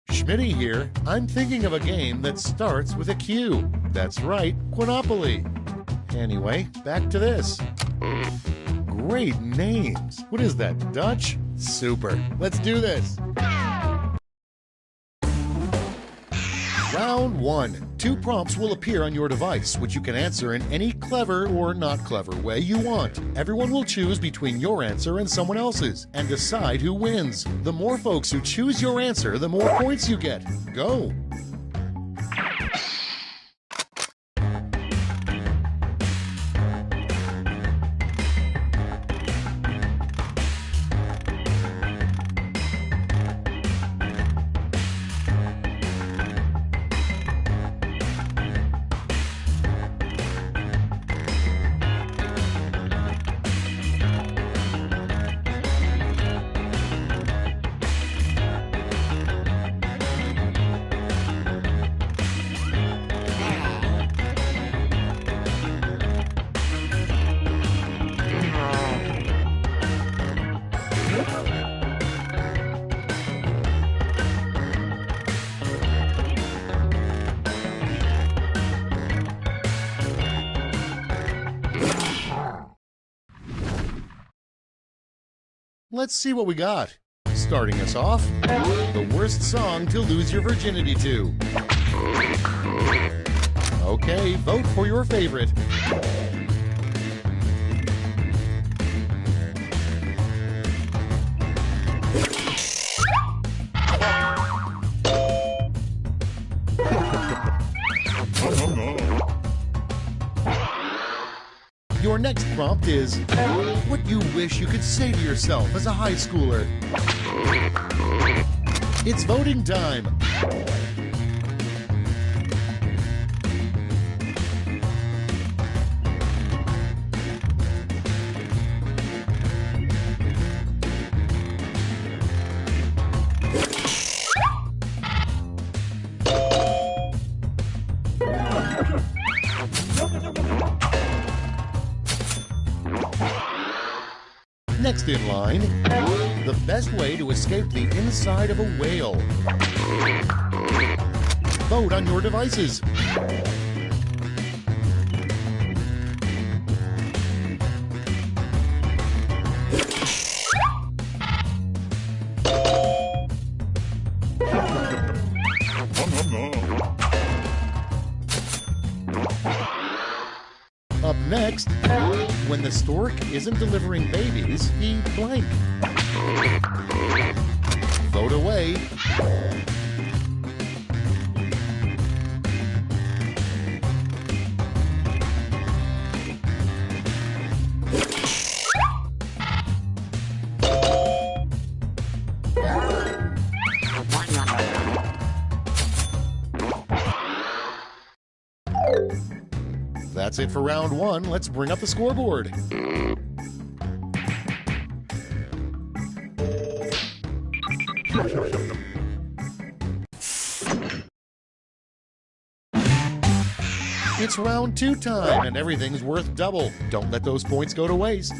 Schmitty here. I'm thinking of a game that starts with a Q. That's right, Quinopoly. Anyway, back to this. Great names. What is that, Dutch? Super. Let's do this. Round 1. 2 prompts will appear on your device, which you can answer in any clever or not clever way you want. Everyone will choose between your answer and someone else's, and decide who wins. The more folks who choose your answer, the more points you get. Go! Let's see what we got. Starting us off, the worst song to lose your virginity to. Okay, vote for your favorite. Your next prompt is, what you wish you could say to yourself as a high schooler. It's voting time. Next in line, the best way to escape the inside of a whale. Vote on your devices. Up next, when the stork isn't delivering babies, he blank. Vote away. That's it for round one. Let's bring up the scoreboard. It's round two time, and everything's worth double. Don't let those points go to waste.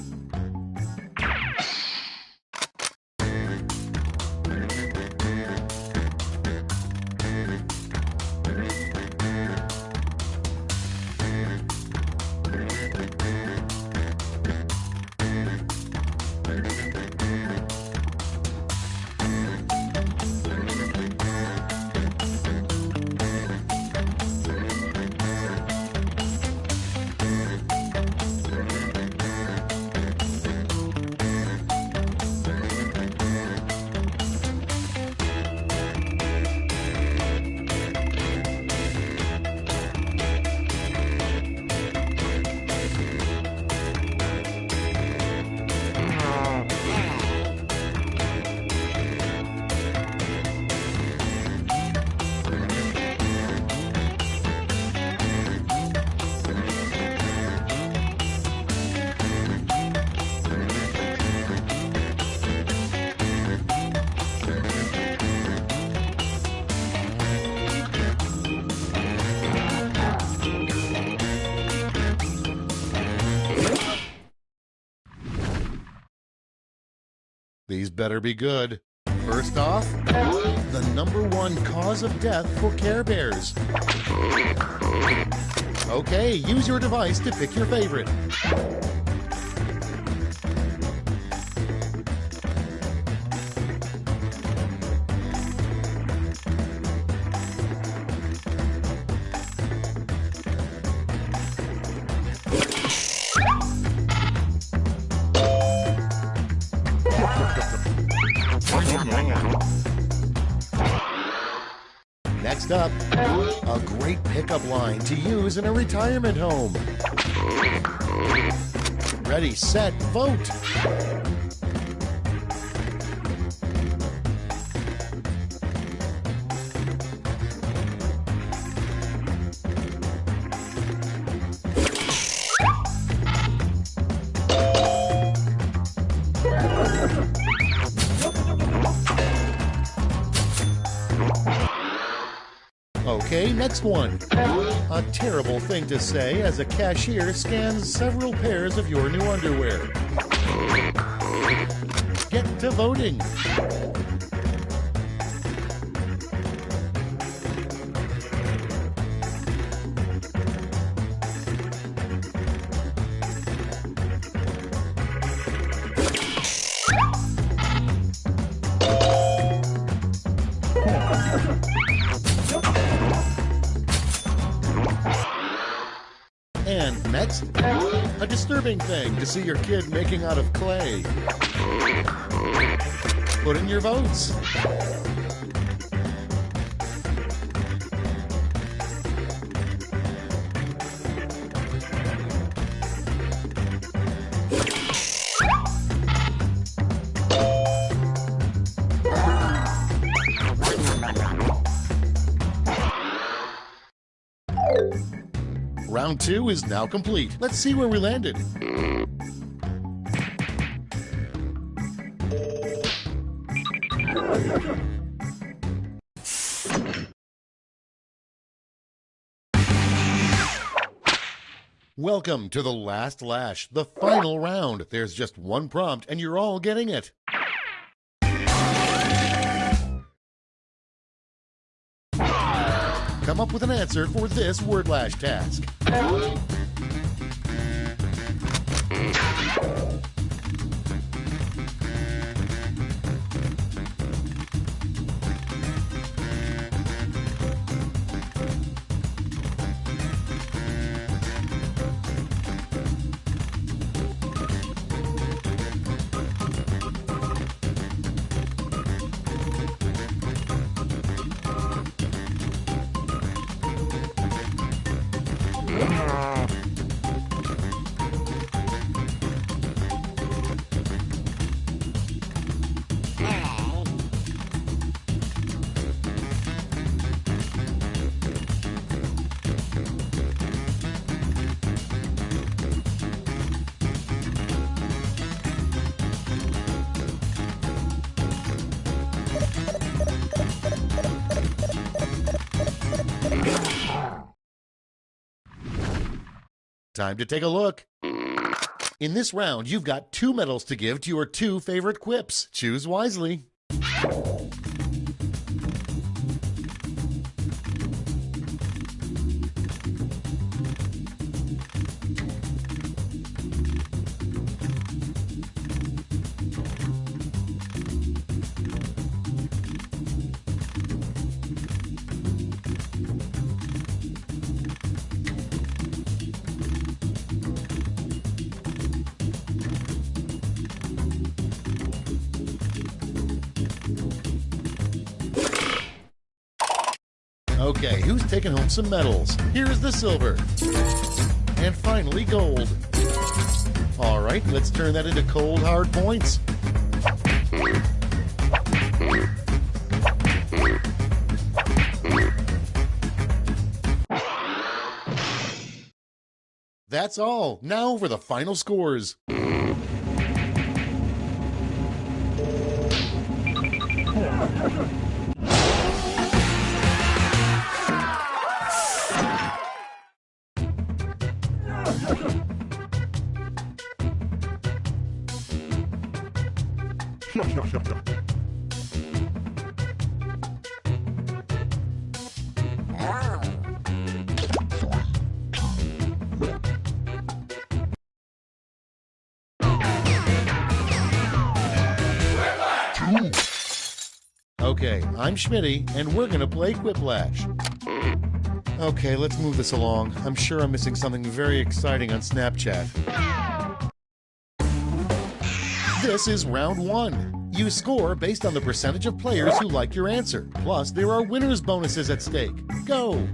These better be good. First off, the #1 cause of death for Care Bears. Okay, use your device to pick your favorite. Next up, a great pickup line to use in a retirement home. Ready, set, vote! Okay, next one. A terrible thing to say as a cashier scans several pairs of your new underwear. Get to voting. And next, a disturbing thing to see your kid making out of clay. Put in your votes. Round 2 is now complete. Let's see where we landed. Welcome to the last lash, the final round. There's just one prompt and you're all getting it. Come up with an answer for this word lash task. Time to take a look. In this round, you've got 2 medals to give to your 2 favorite quips. Choose wisely. Okay, who's taking home some medals? Here's the silver. And finally, gold. All right, let's turn that into cold, hard points. That's all. Now for the final scores. Okay, I'm Schmitty, and we're gonna play Quiplash. Okay, let's move this along. I'm sure I'm missing something very exciting on Snapchat. This is round 1. You score based on the percentage of players who like your answer. Plus, there are winners' bonuses at stake. Go!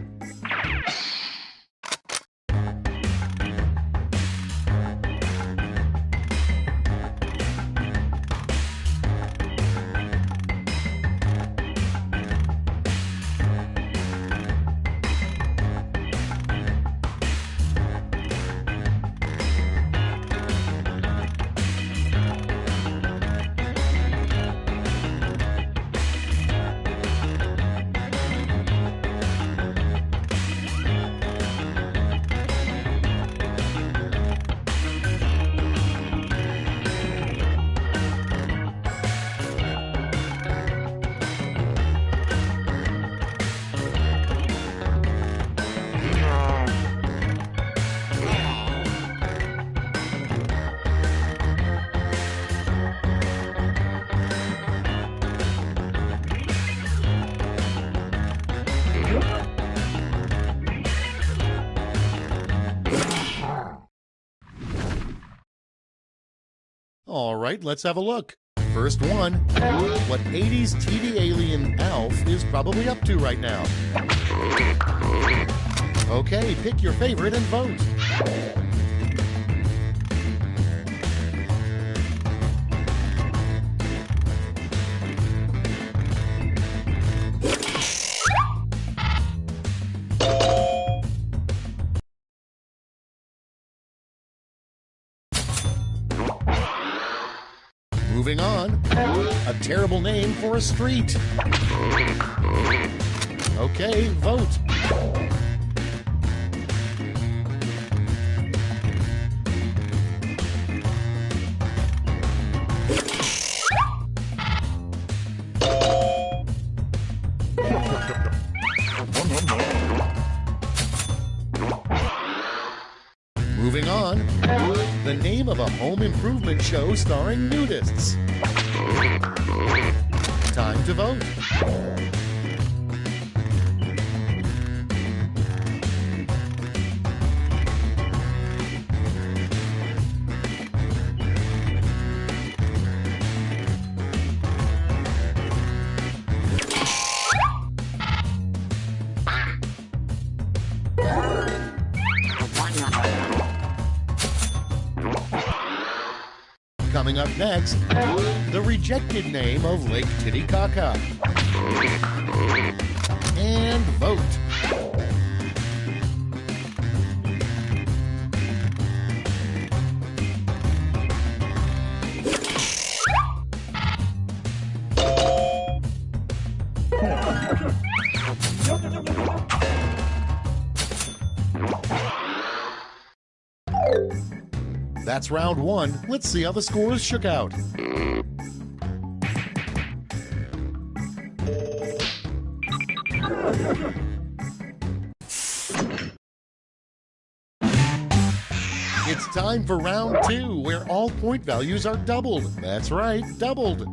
All right, let's have a look. First one, what 80s TV alien Alf is probably up to right now. Okay, pick your favorite and vote. Moving on, a terrible name for a street. Okay, vote. Moving on, the name of a home improvement show starring nudists. Time to vote. Coming up next, the rejected name of Lake Titicaca. And vote. That's round one. Let's see how the scores shook out. It's time for round two, where all point values are doubled. That's right, doubled.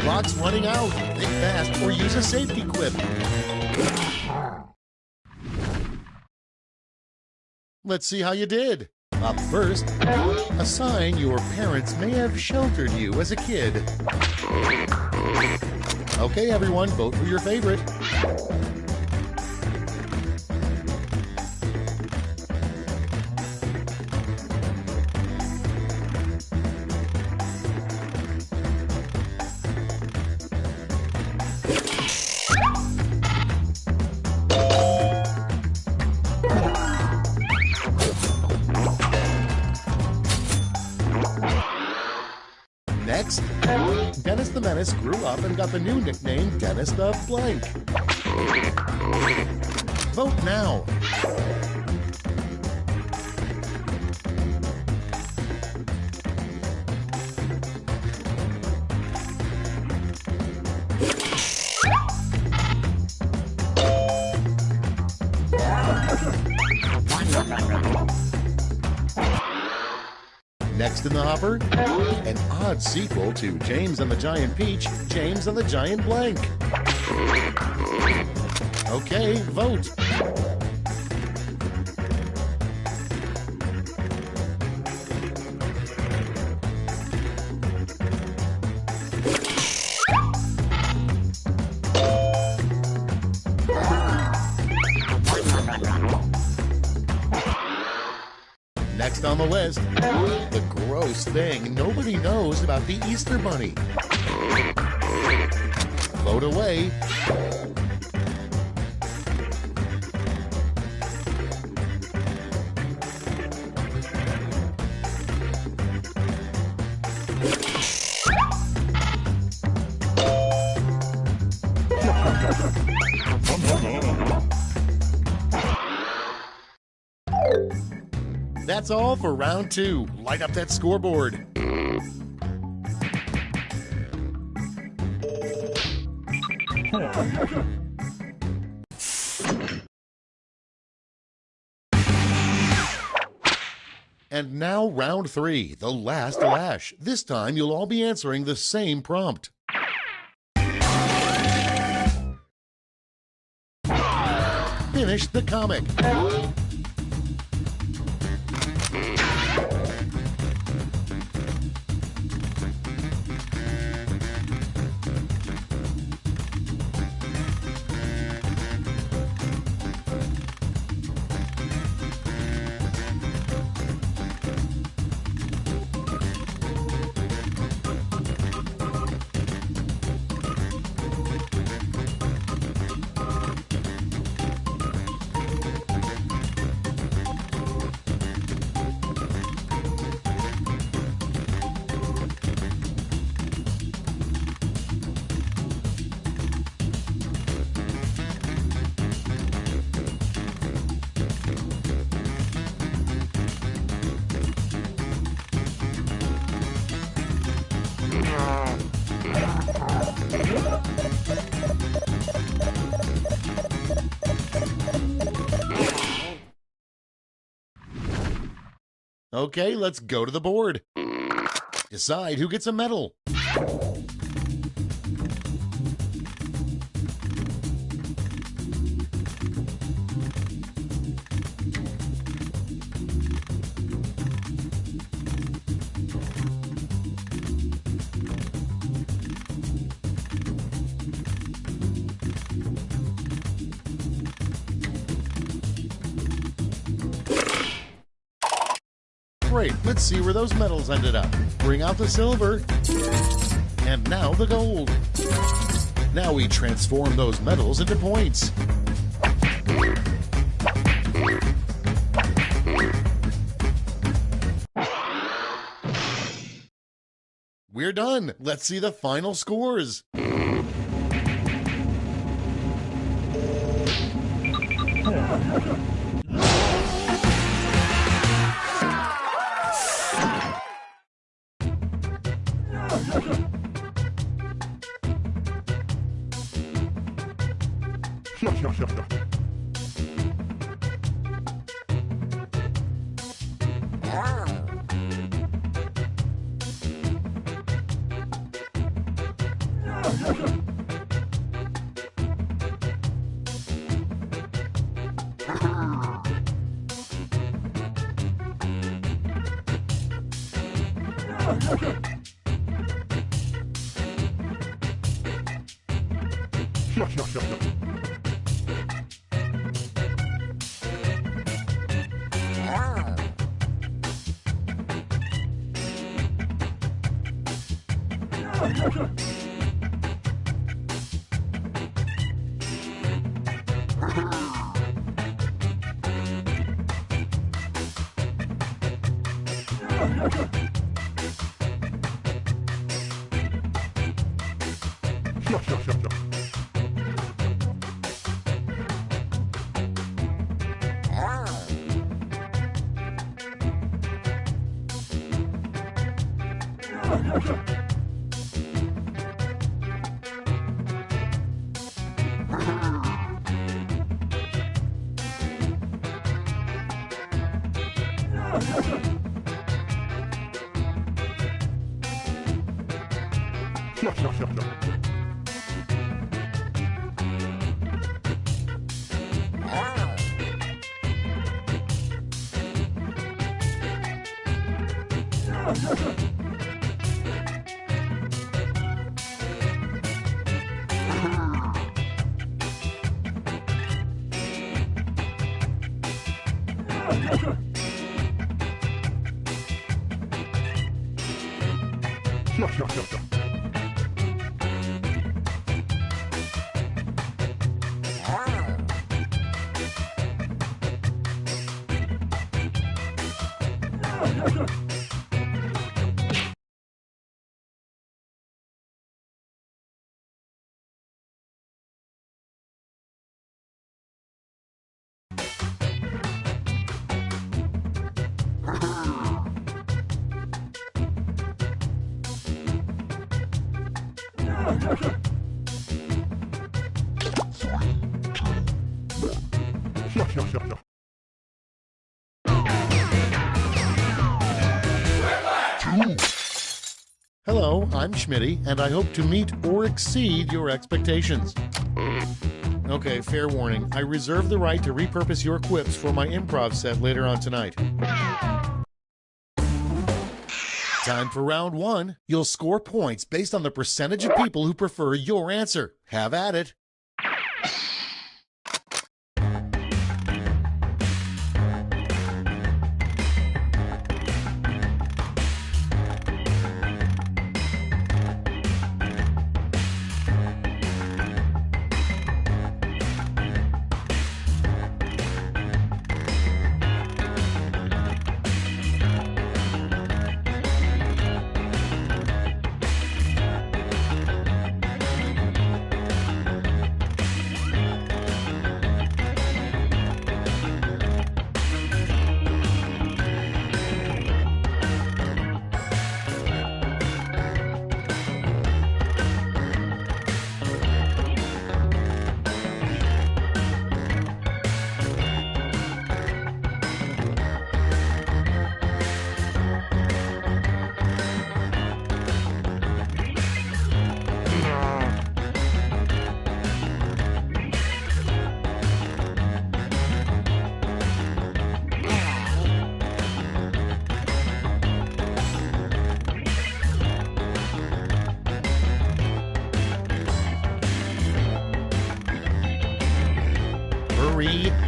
Clock's running out. Think fast or use a safety quip. Let's see how you did. Up first, a sign your parents may have sheltered you as a kid. Okay, everyone, vote for your favorite. Next, Dennis the Menace grew up and got the new nickname Dennis the Blank. Vote now. Next in the hopper, an odd sequel to James and the Giant Peach, James and the Giant Blank. Okay, vote. Next on the list, the gross thing nobody knows about the Easter Bunny. Vote away. That's all for round 2. Light up that scoreboard. And now round 3, the last lash. This time you'll all be answering the same prompt. Finish the comic. Okay, let's go to the board. Decide who gets a medal. Great, let's see where those medals ended up. Bring out the silver. And now the gold. Now we transform those medals into points. We're done. Let's see the final scores. Hello, I'm Schmitty, and I hope to meet or exceed your expectations. Okay, fair warning. I reserve the right to repurpose your quips for my improv set later on tonight. Time for round one. You'll score points based on the percentage of people who prefer your answer. Have at it.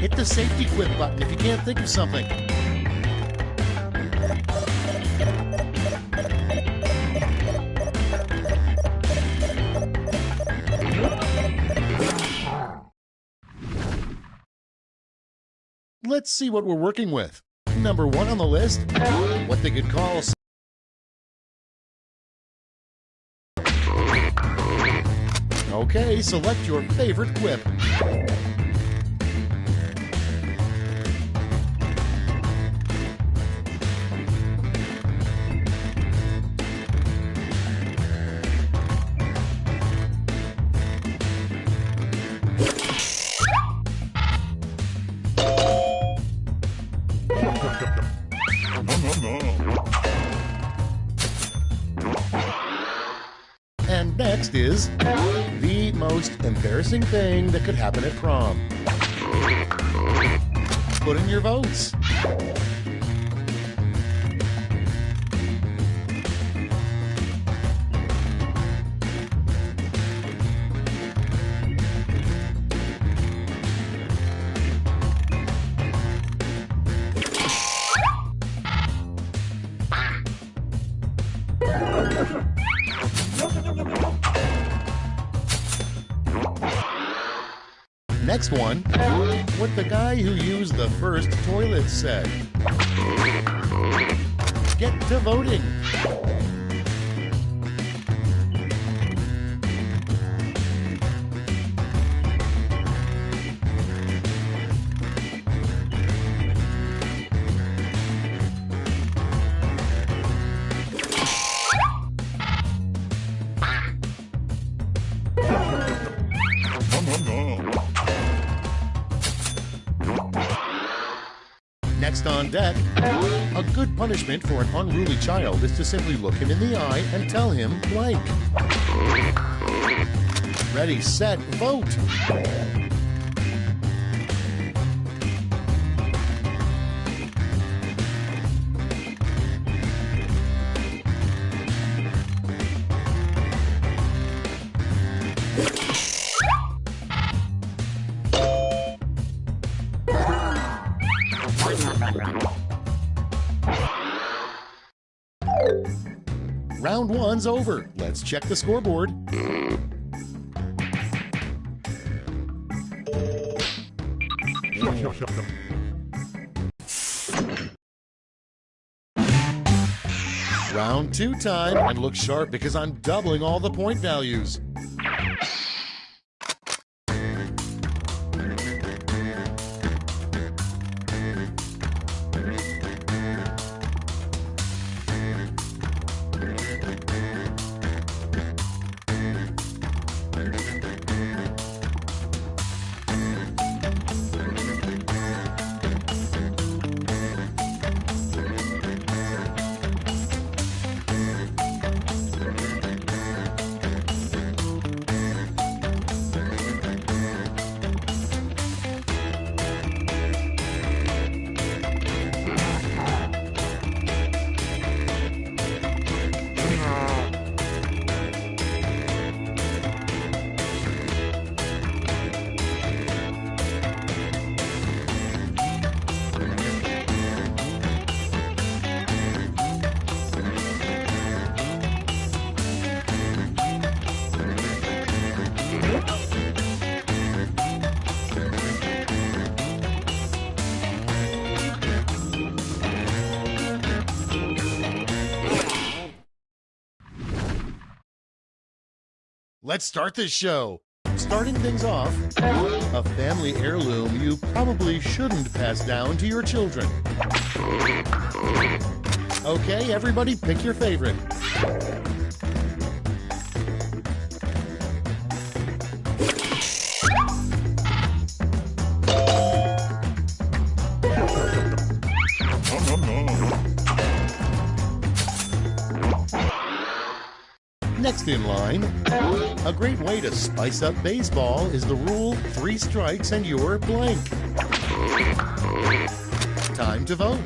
Hit the safety quit button if you can't think of something. Let's see what we're working with. Number one on the list, what they could call... Okay, select your favorite quip. And next is the most embarrassing thing that could happen at prom. Put in your votes. Next one, what the guy who used the first toilet said. Get to voting. Next on deck, a good punishment for an unruly child is to simply look him in the eye and tell him blank. Ready, set, vote! Round one's over. Let's check the scoreboard. Round two time, and look sharp because I'm doubling all the point values. Let's start this show. Starting things off, a family heirloom you probably shouldn't pass down to your children. Okay, everybody pick your favorite. Next in line, a great way to spice up baseball is the rule 3 strikes and you're blank. Time to vote.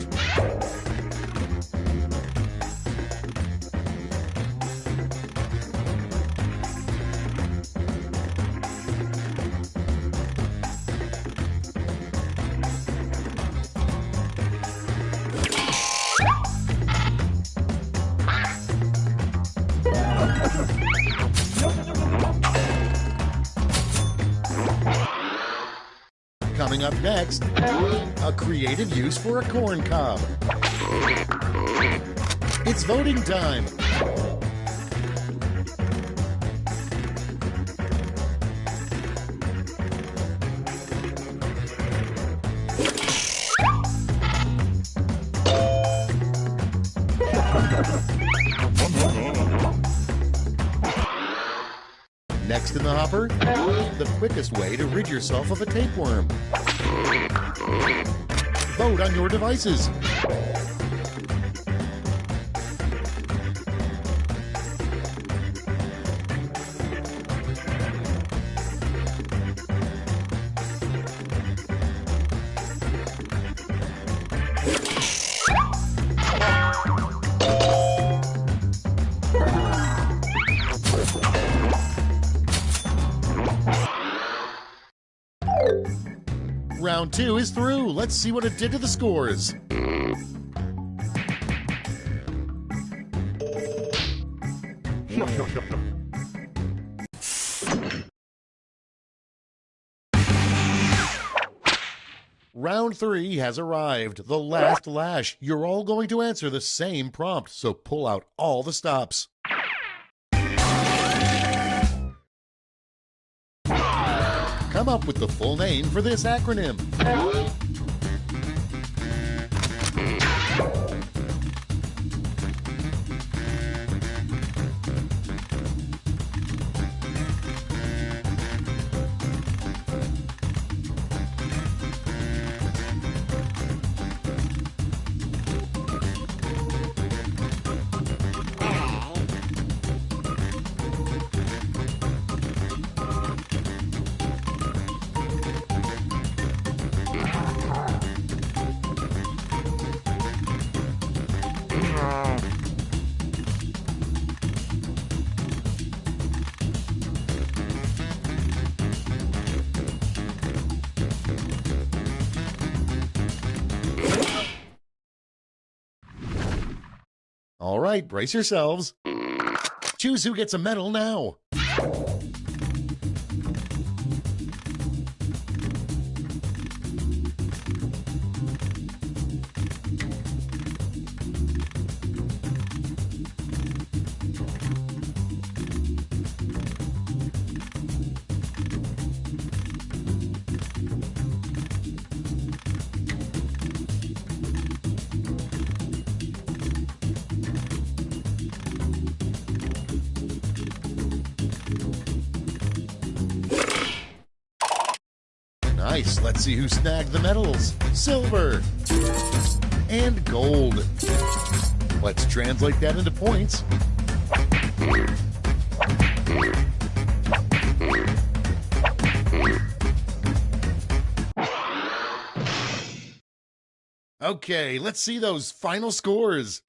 Coming up next, a creative use for a corn cob. It's voting time. Next in the hopper, the quickest way to rid yourself of a tapeworm. Vote on your devices. Round 2 is through. Let's see what it did to the scores. Round 3 has arrived. The last lash. You're all going to answer the same prompt, so pull out all the stops. Come up with the full name for this acronym. All right, brace yourselves. Choose who gets a medal now. Nice. Let's see who snagged the medals. Silver and gold. Let's translate that into points. Okay, let's see those final scores.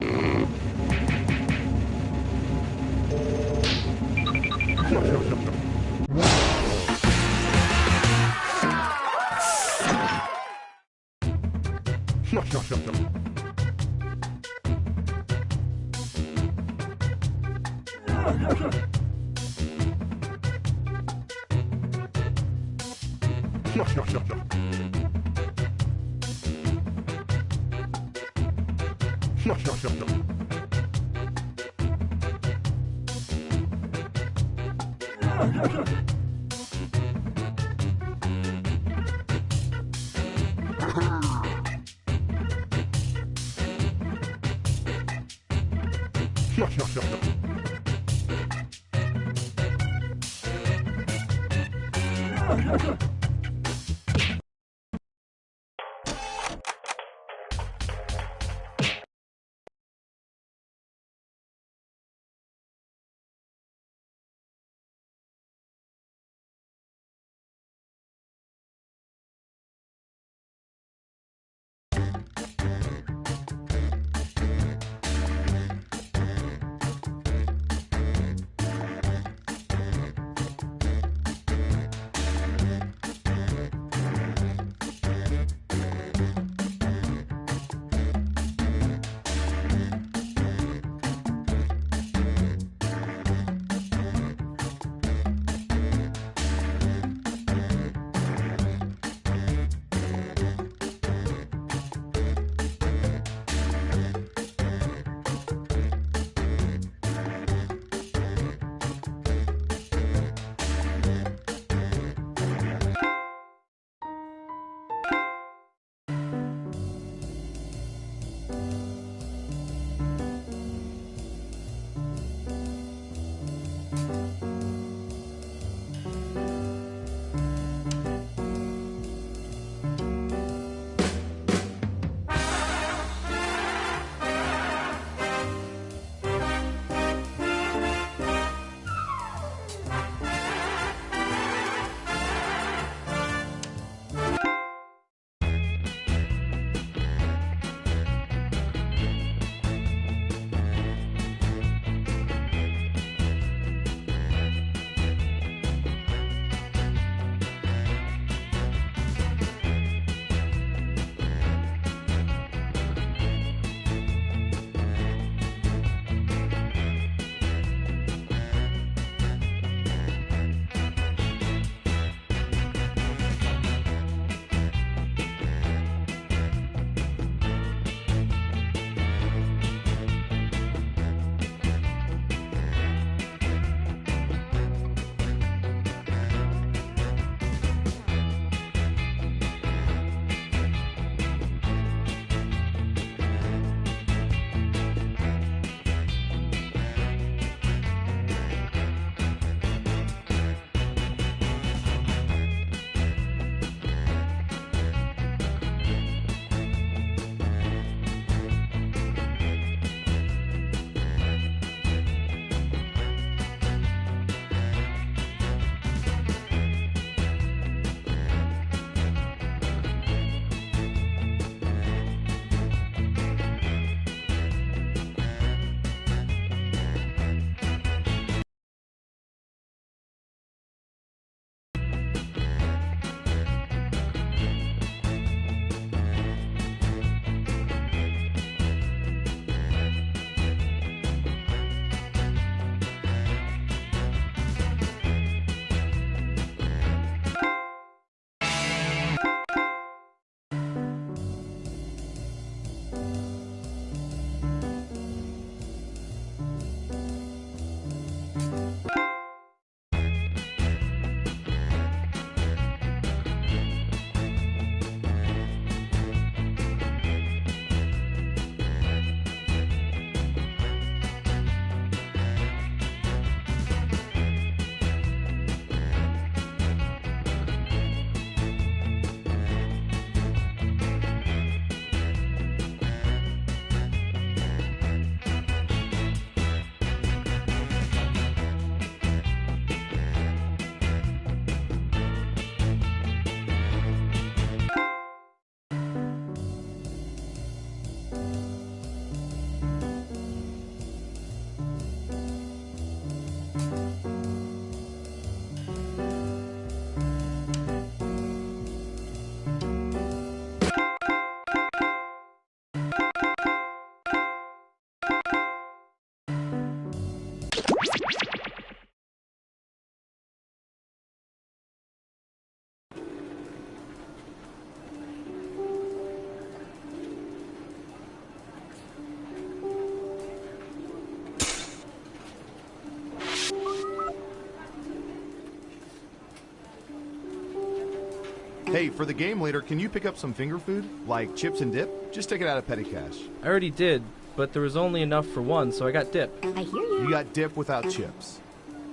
Hey, for the game later, can you pick up some finger food? Like chips and dip? Just take it out of petty cash. I already did, but there was only enough for one, so I got dip. I hear you. You got dip without chips.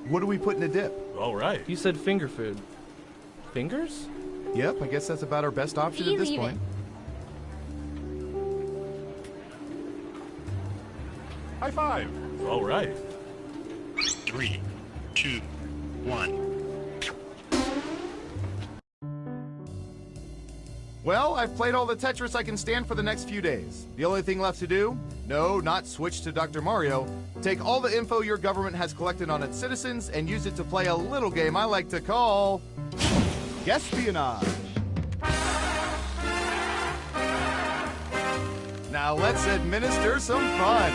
What do we put in a dip? All right. You said finger food. Fingers? Yep, I guess that's about our best option at this point. High five. All right. 3, 2, 1. Well, I've played all the Tetris I can stand for the next few days. The only thing left to do? No, not switch to Dr. Mario. Take all the info your government has collected on its citizens and use it to play a little game I like to call Espionage. Now let's administer some fun.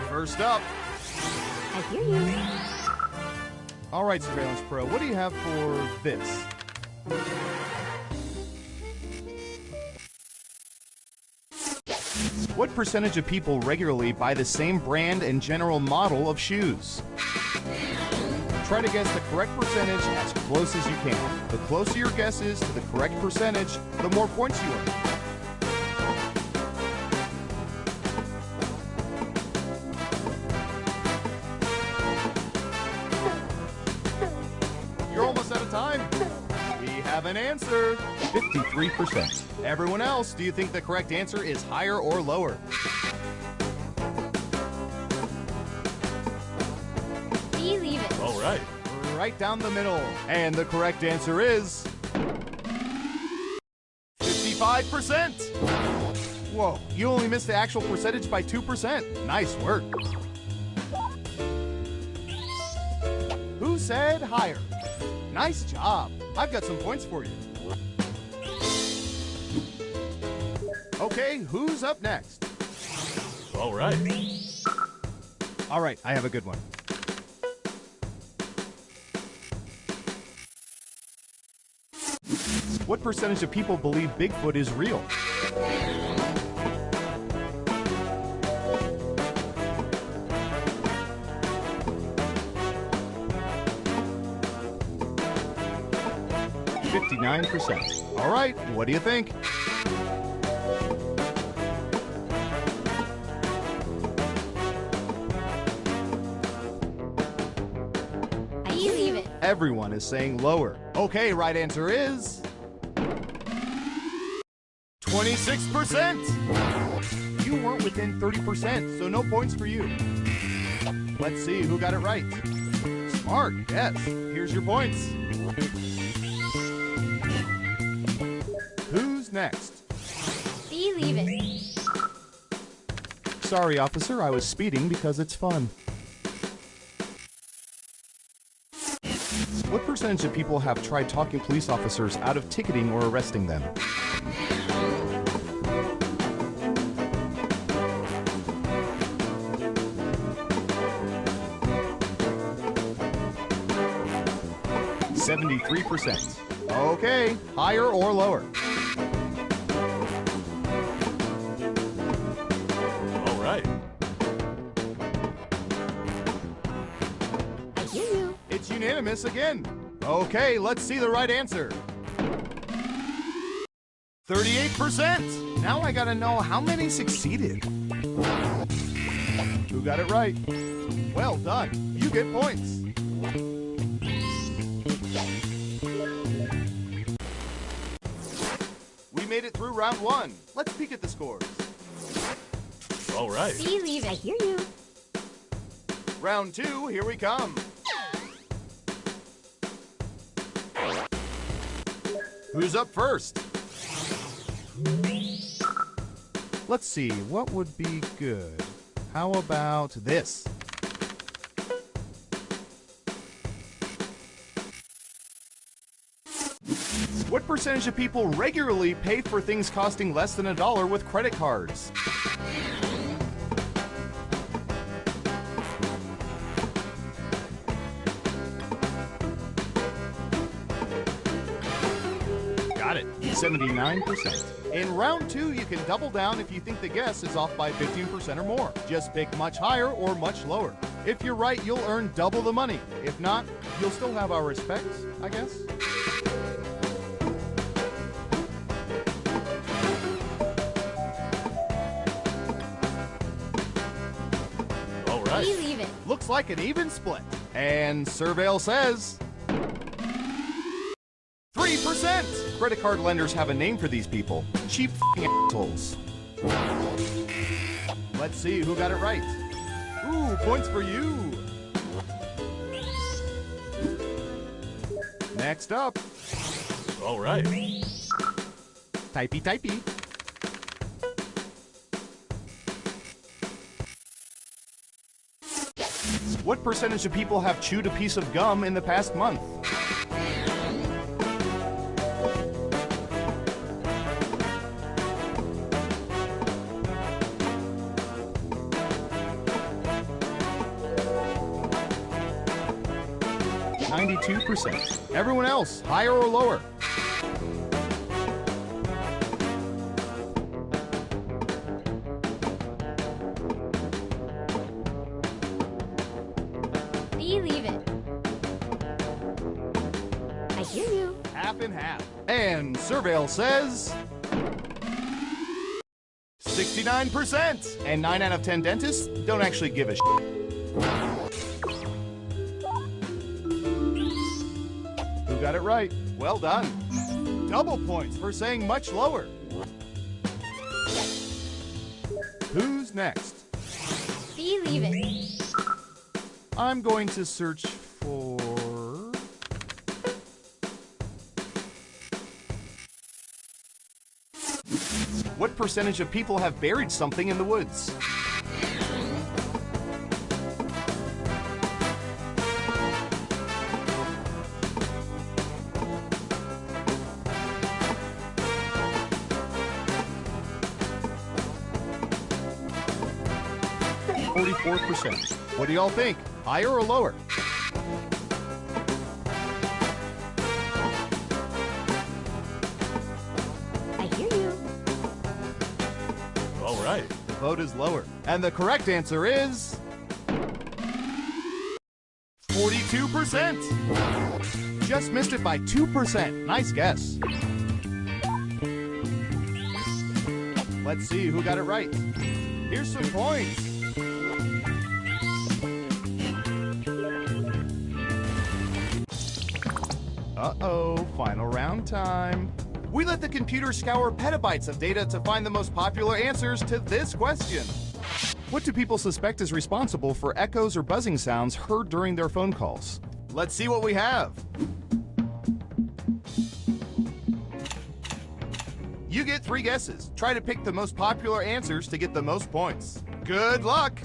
First up. I hear you. All right, Surveillance Pro, what do you have for this? What percentage of people regularly buy the same brand and general model of shoes? Try to guess the correct percentage as close as you can. The closer your guess is to the correct percentage, the more points you earn. You're almost out of time. We have an answer. 53%. Everyone else, do you think the correct answer is higher or lower? Believe it. All right. Right down the middle. And the correct answer is 55%. Whoa, you only missed the actual percentage by 2%. Nice work. Who said higher? Nice job. I've got some points for you. Okay, who's up next? All right. All right, I have a good one. What percentage of people believe Bigfoot is real? %. All right, what do you think? I believe it. Everyone is saying lower. Okay, right answer is 26%. You weren't within 30%, so no points for you. Let's see who got it right. Smart, yes. Here's your points. Who's next? Believe it. Sorry, officer, I was speeding because it's fun. What percentage of people have tried talking police officers out of ticketing or arresting them? %. Okay, higher or lower? All right. I hear you. It's unanimous again. Okay, let's see the right answer. 38%. Now I gotta know how many succeeded. Who got it right? Well done. You get points. We made it through round one. Let's peek at the scores. All right. Believe it. I hear you. Round two, here we come. Who's up first? Let's see, what would be good? How about this? What percentage of people regularly pay for things costing less than $1 with credit cards? Got it. 79%. In round two, you can double down if you think the guess is off by 15% or more. Just pick much higher or much lower. If you're right, you'll earn double the money. If not, you'll still have our respects, I guess. right. Believe it. Looks like an even split. And Surveil says 3%. Credit card lenders have a name for these people. Cheap assholes. Let's see who got it right. Ooh, points for you. Next up. All right. Typey, typey. What percentage of people have chewed a piece of gum in the past month? %. Everyone else, higher or lower? Believe it. I hear you. Half and half. And Surveil says 69%. And 9 out of 10 dentists don't actually give a shit. Who got it right? Well done. Double points for saying much lower. Who's next? Believe it. I'm going to search for... What percentage of people have buried something in the woods? %. What do y'all think? Higher or lower? I hear you. All right. The vote is lower. And the correct answer is 42%. Just missed it by 2%. Nice guess. Let's see who got it right. Here's some points. Uh-oh, final round time. We let the computer scour petabytes of data to find the most popular answers to this question. What do people suspect is responsible for echoes or buzzing sounds heard during their phone calls? Let's see what we have. You get 3 guesses. Try to pick the most popular answers to get the most points. Good luck!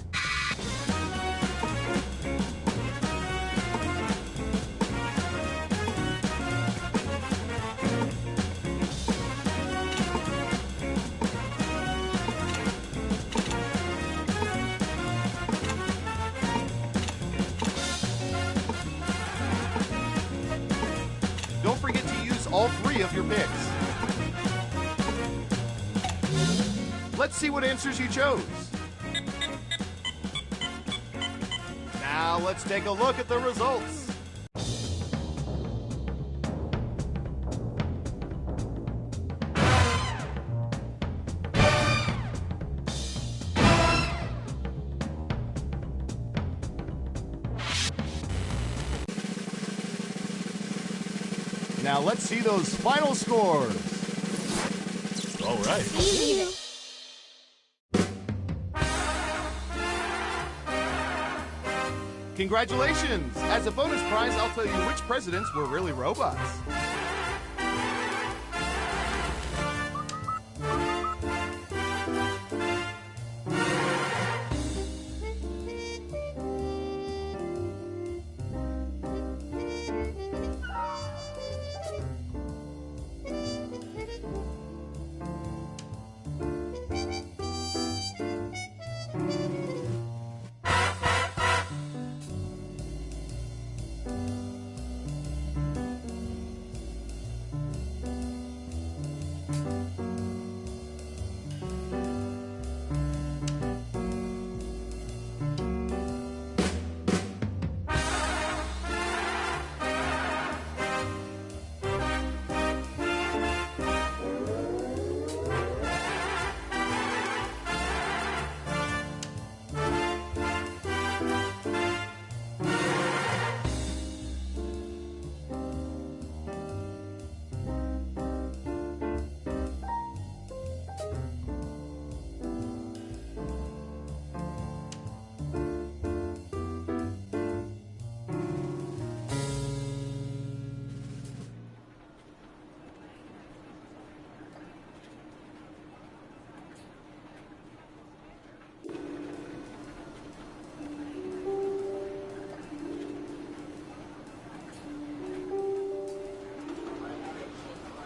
Don't forget to use all 3 of your picks. Let's see what answers you chose. Now let's take a look at the results. Now let's see those final scores. All right. Believe it. Congratulations! As a bonus prize, I'll tell you which presidents were really robots.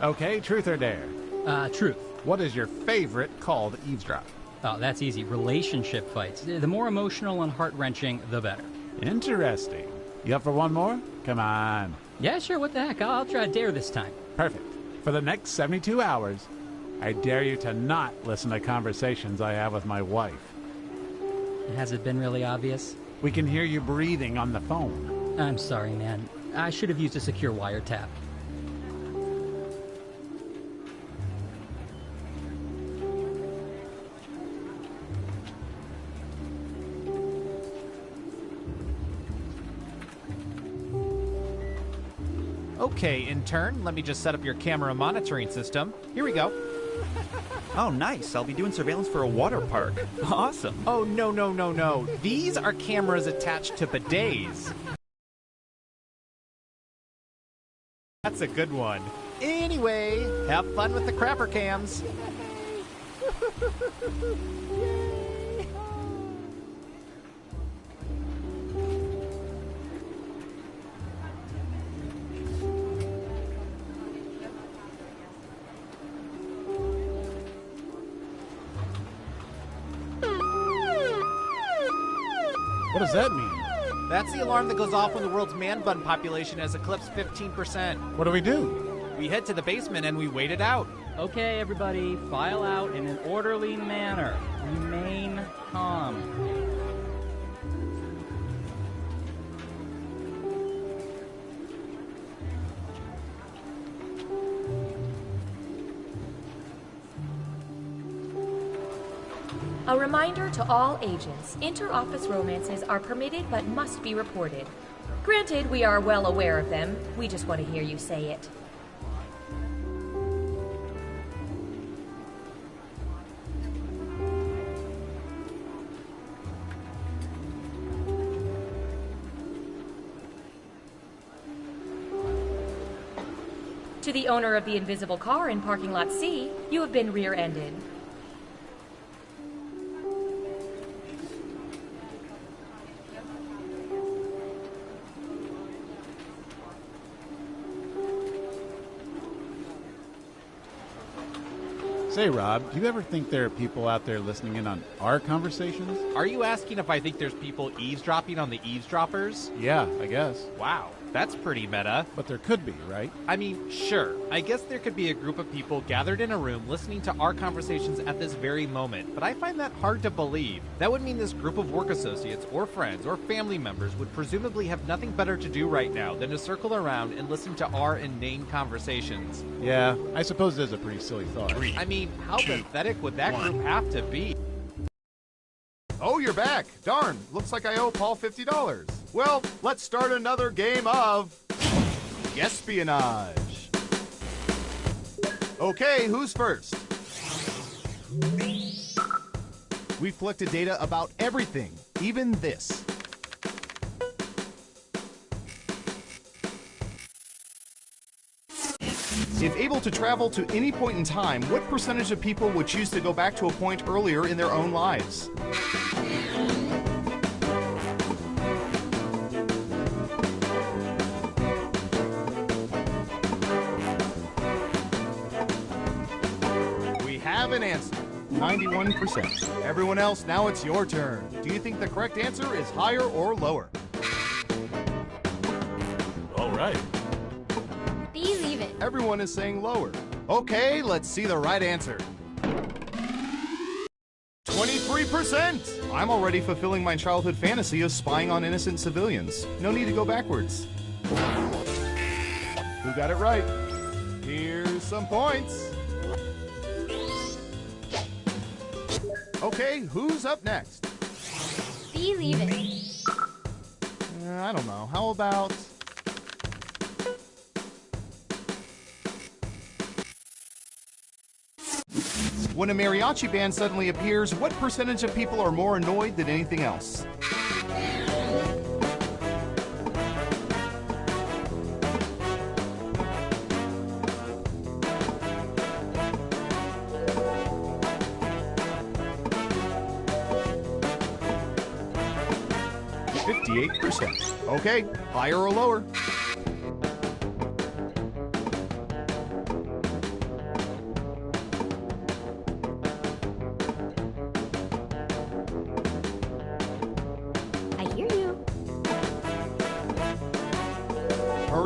Okay, truth or dare? Truth. What is your favorite call to eavesdrop? Oh, that's easy. Relationship fights. The more emotional and heart-wrenching, the better. Interesting. You up for one more? Come on. Yeah, sure, what the heck. I'll try dare this time. Perfect. For the next 72 hours, I dare you to not listen to conversations I have with my wife. Has it been really obvious? We can hear you breathing on the phone. I'm sorry, man. I should have used a secure wiretap. Okay, intern, let me just set up your camera monitoring system. Here we go. Oh, nice. I'll be doing surveillance for a water park. Awesome. Oh, no. These are cameras attached to bidets. That's a good one. Anyway, have fun with the crapper cams. What does that mean? That's the alarm that goes off when the world's man bun population has eclipsed 15%. What do we do? We head to the basement and we wait it out. Okay, everybody, file out in an orderly manner. Remain calm. A reminder to all agents, inter-office romances are permitted but must be reported. Granted, we are well aware of them. We just want to hear you say it. To the owner of the invisible car in parking lot C, you have been rear-ended. Say, Rob, do you ever think there are people out there listening in on our conversations? Are you asking if I think there's people eavesdropping on the eavesdroppers? Yeah, I guess. Wow, that's pretty meta. But there could be, right? I mean, sure. I guess there could be a group of people gathered in a room listening to our conversations at this very moment, but I find that hard to believe. That would mean this group of work associates or friends or family members would presumably have nothing better to do right now than to circle around and listen to our inane conversations. Yeah, I suppose it is a pretty silly thought. I mean, how pathetic would that group have to be? Oh, you're back. Darn, looks like I owe Paul $50. Well, let's start another game of espionage. Okay, who's first? We've collected data about everything, even this. If able to travel to any point in time, what percentage of people would choose to go back to a point earlier in their own lives? We have an answer. 91%. Everyone else, now it's your turn. Do you think the correct answer is higher or lower? All right. Believe it. Everyone is saying lower. Okay, let's see the right answer. 23%! I'm already fulfilling my childhood fantasy of spying on innocent civilians. No need to go backwards. Who got it right? Here's some points. Okay, who's up next? Believe it. I don't know. How about... When a mariachi band suddenly appears, what percentage of people are more annoyed than anything else? %. Okay, higher or lower?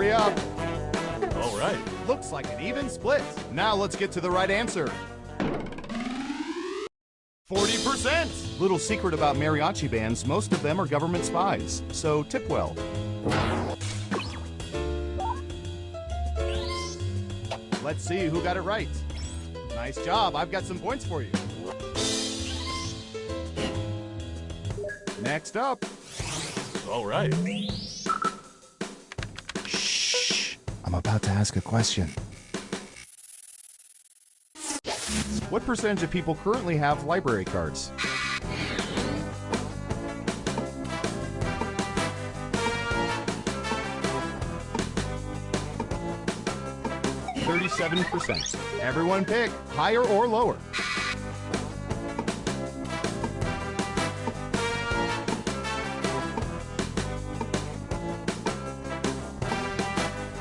Hurry up. All right. Looks like an even split. Now let's get to the right answer. 40%! Little secret about mariachi bands, most of them are government spies, so tip well. Let's see who got it right. Nice job, I've got some points for you. Next up. All right. Shh, I'm about to ask a question. What percentage of people currently have library cards? %. Everyone pick higher or lower.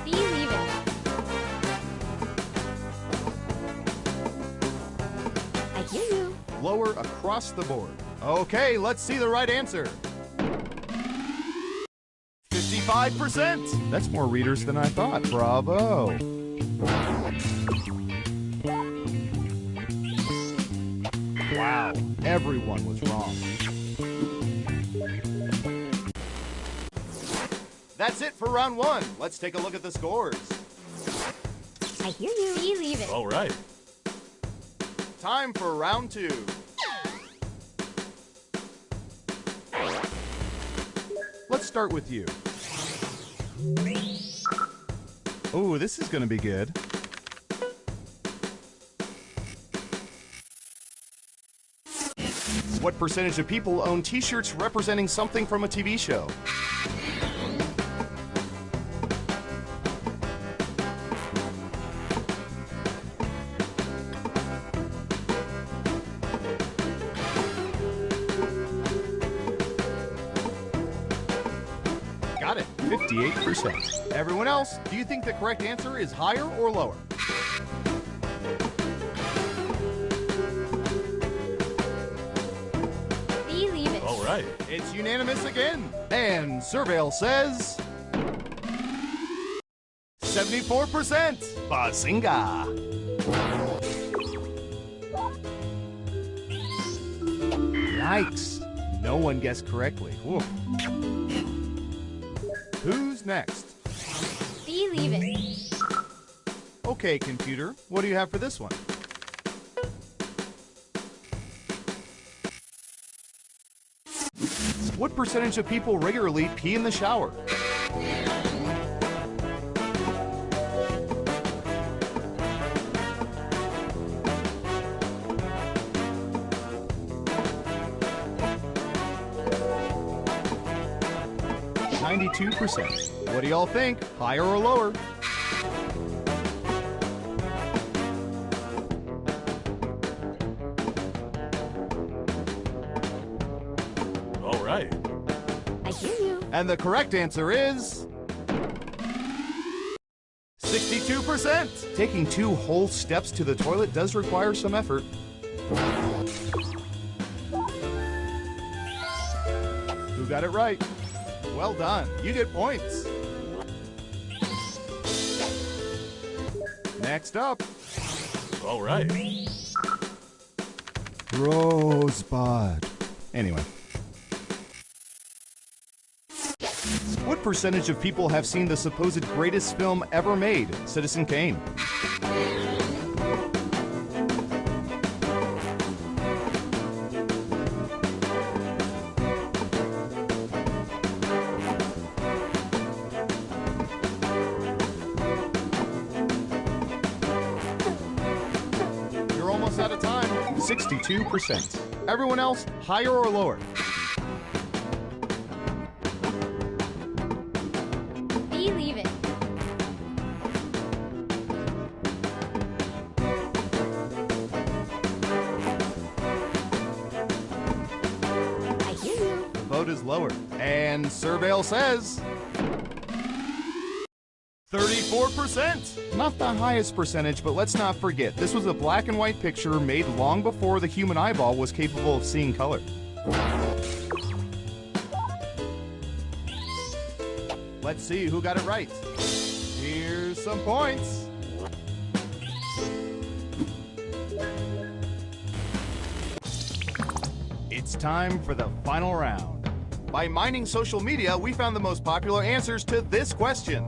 Believe it. I hear you. Lower across the board. Okay, let's see the right answer. 55%. That's more readers than I thought. Bravo. Wow, everyone was wrong. That's it for round one. Let's take a look at the scores. I hear you. Believe it. All right. Time for round two. Let's start with you. Oh, this is going to be good. What percentage of people own t-shirts representing something from a TV show? Got it, 58%. Everyone else, do you think the correct answer is higher or lower? Believe it. All right. It's unanimous again. And Surveil says 74%. Bazinga. Yikes. No one guessed correctly. Whoa. Who's next? Believe it. Okay, computer. What do you have for this one? What percentage of people regularly pee in the shower? %. What do y'all think? Higher or lower? All right. I hear you. And the correct answer is 62%. Taking 2 whole steps to the toilet does require some effort. Who got it right? Well done. You get points. Next up. All right. Rosebud. Anyway. What percentage of people have seen the supposed greatest film ever made, Citizen Kane? You're almost out of time. 62%. Everyone else, higher or lower? Believe it. I hear you. The vote is lower. And Surveil says 34%. Not the highest percentage, but let's not forget, this was a black and white picture made long before the human eyeball was capable of seeing color. Let's see who got it right. some points. It's time for the final round. By mining social media, we found the most popular answers to this question.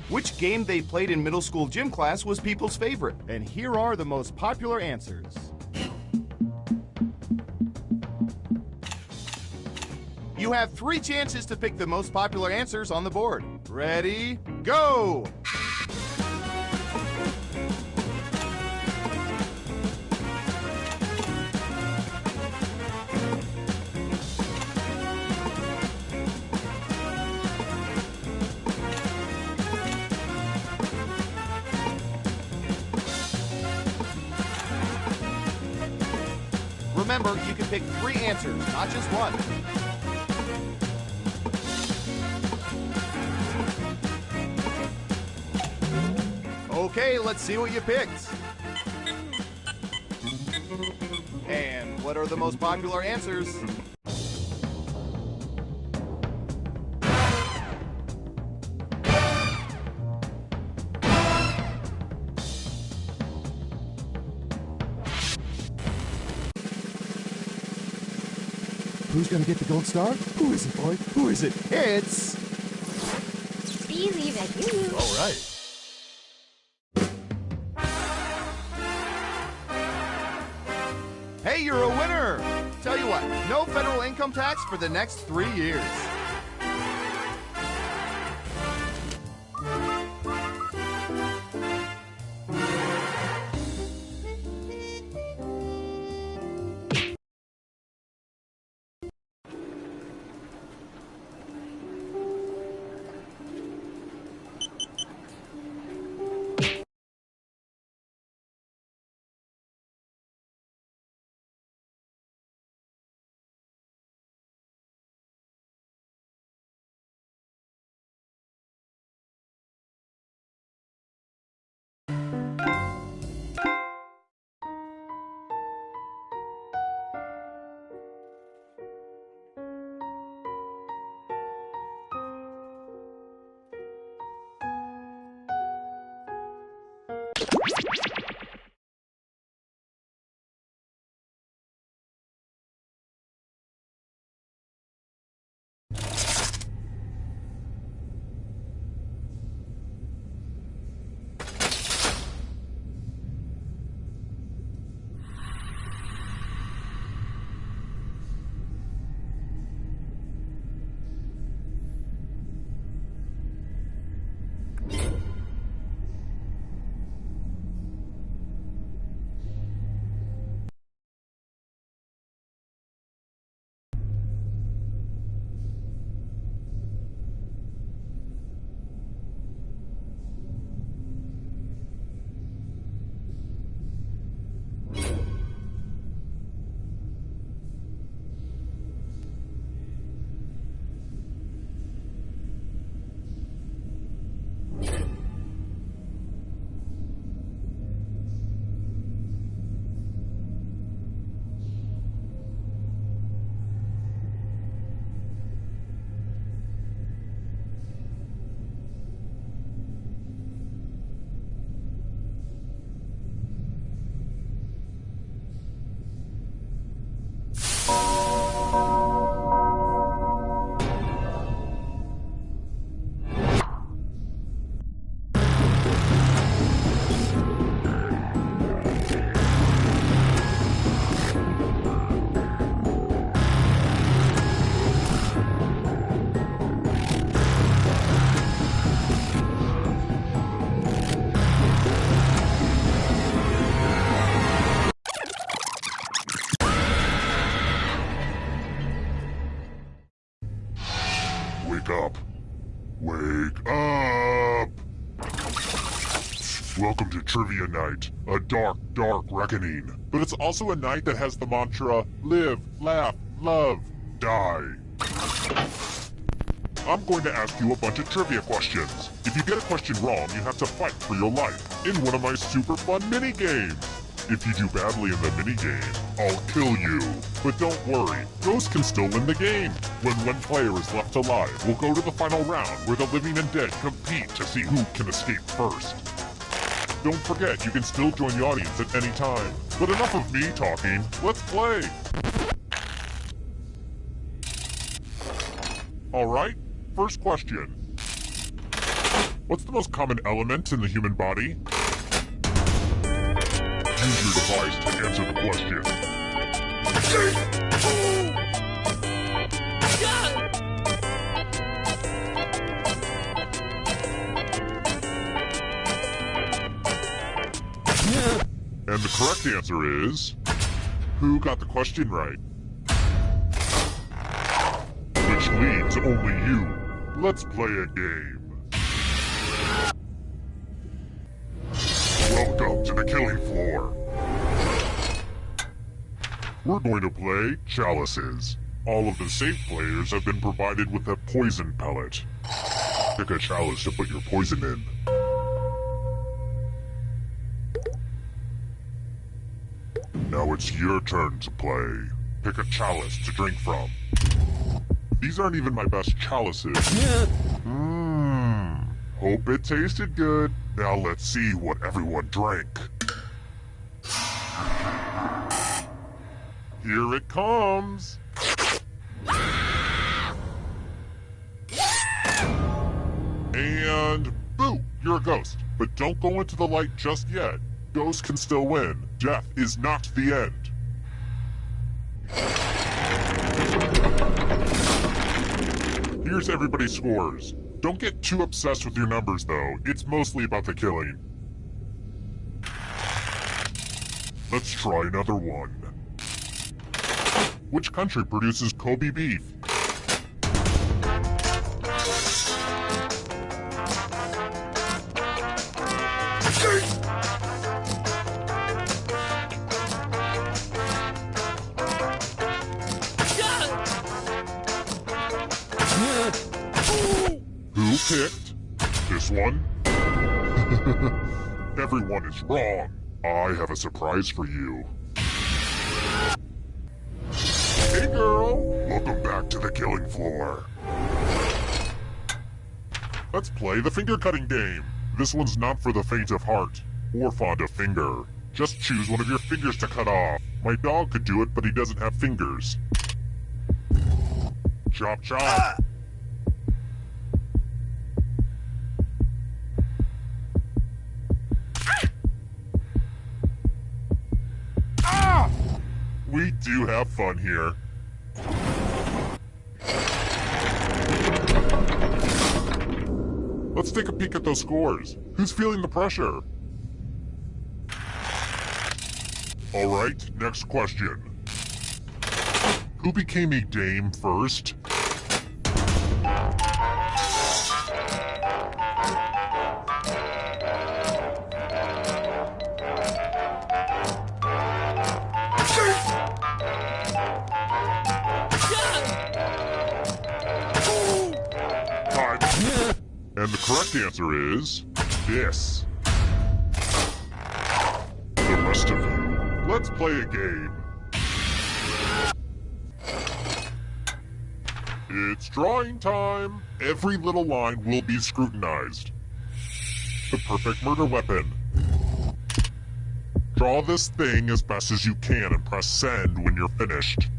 Which game they played in middle school gym class was people's favorite? And here are the most popular answers. You have 3 chances to pick the most popular answers on the board. Ready, go! Remember, you can pick 3 answers, not just one. Okay, let's see what you picked. And what are the most popular answers? Who's gonna get the gold star? Who is it, boy? Who is it? It's... Believe it. All right. Hey, you're a winner! Tell you what, no federal income tax for the next 3 years. Wake up. Wake up! Welcome to Trivia Night, a dark, dark reckoning. But it's also a night that has the mantra, live, laugh, love, die. I'm going to ask you a bunch of trivia questions. If you get a question wrong, you have to fight for your life in one of my super fun mini-games. If you do badly in the mini-game, I'll kill you. But don't worry, Ghost can still win the game. When one player is left alive, we'll go to the final round where the living and dead compete compete to see who can escape first. Don't forget, you can still join the audience at any time. But enough of me talking, let's play! Alright, first question. What's the most common element in the human body? Use your device to answer the question. And the correct answer is... Who got the question right? Which leads only you. Let's play a game. Welcome to the killing floor. We're going to play Chalices. All of the safe players have been provided with a poison pellet. Pick a chalice to put your poison in. Now it's your turn to play. Pick a chalice to drink from. These aren't even my best chalices. Hope it tasted good. Now let's see what everyone drank. Here it comes! And boo! You're a ghost. But don't go into the light just yet. Ghosts can still win. Death is not the end. Here's everybody's scores. Don't get too obsessed with your numbers, though. It's mostly about the killing. Let's try another one. Which country produces Kobe beef? Who picked this one? Everyone is wrong. I have a surprise for you. Hey girl, welcome back to the killing floor. Let's play the finger cutting game. This one's not for the faint of heart or fond of finger. Just choose one of your fingers to cut off. My dog could do it, but he doesn't have fingers. Chop chop. We do have fun here. Let's take a peek at those scores. Who's feeling the pressure? Alright, next question. Who became a dame first? And the correct answer is... this. The rest of you, let's play a game. It's drawing time. Every little line will be scrutinized. The perfect murder weapon. Draw this thing as best as you can and press send when you're finished.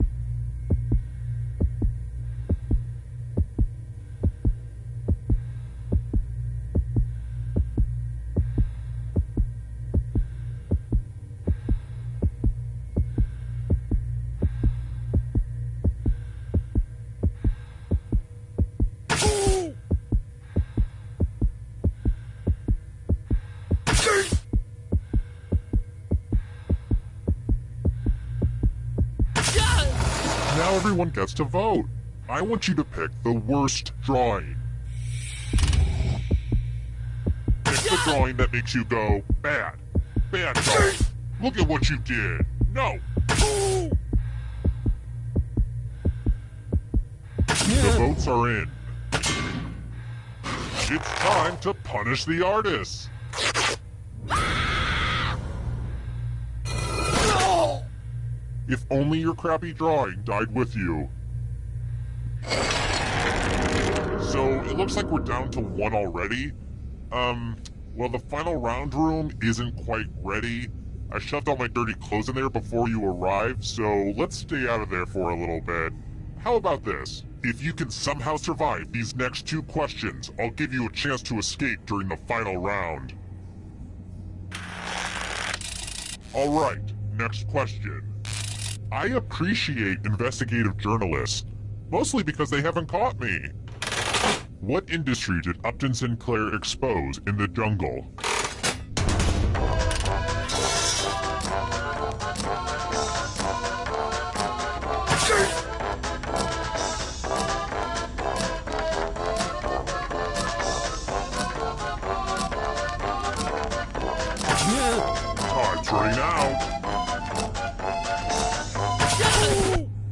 Now everyone gets to vote. I want you to pick the worst drawing. Pick the drawing that makes you go, bad. Bad drawing. Look at what you did. No. The votes are in. It's time to punish the artists. If only your crappy drawing died with you. So it looks like we're down to one already. Well, the final round room isn't quite ready. I shoved all my dirty clothes in there before you arrived, so let's stay out of there for a little bit. How about this? If you can somehow survive these next 2 questions, I'll give you a chance to escape during the final round. Alright, next question. I appreciate investigative journalists, mostly because they haven't caught me. What industry did Upton Sinclair expose in the jungle? Time's running out.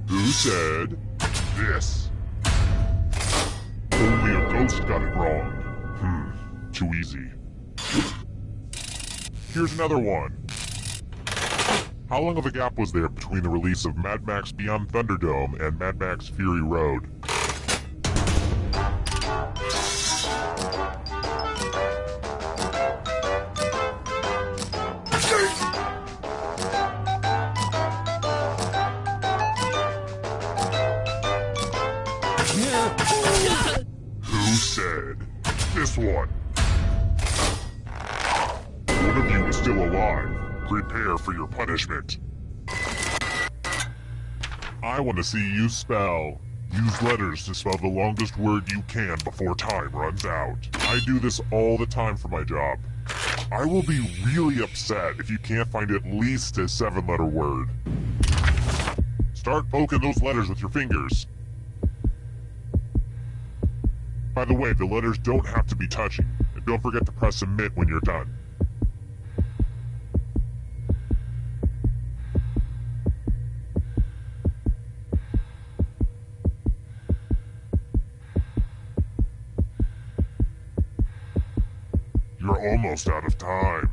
Who said this? Only a ghost got it wrong. Too easy. Here's another one. How long of a gap was there between the release of Mad Max Beyond Thunderdome and Mad Max Fury Road? Who said this one? One of you is still alive. Prepare for your punishment. I want to see you spell. Use letters to spell the longest word you can before time runs out. I do this all the time for my job. I will be really upset if you can't find at least a 7-letter word. Start poking those letters with your fingers. By the way, the letters don't have to be touching, and don't forget to press submit when you're done. You're almost out of time.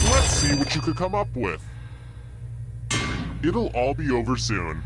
Let's see what you could come up with. It'll all be over soon.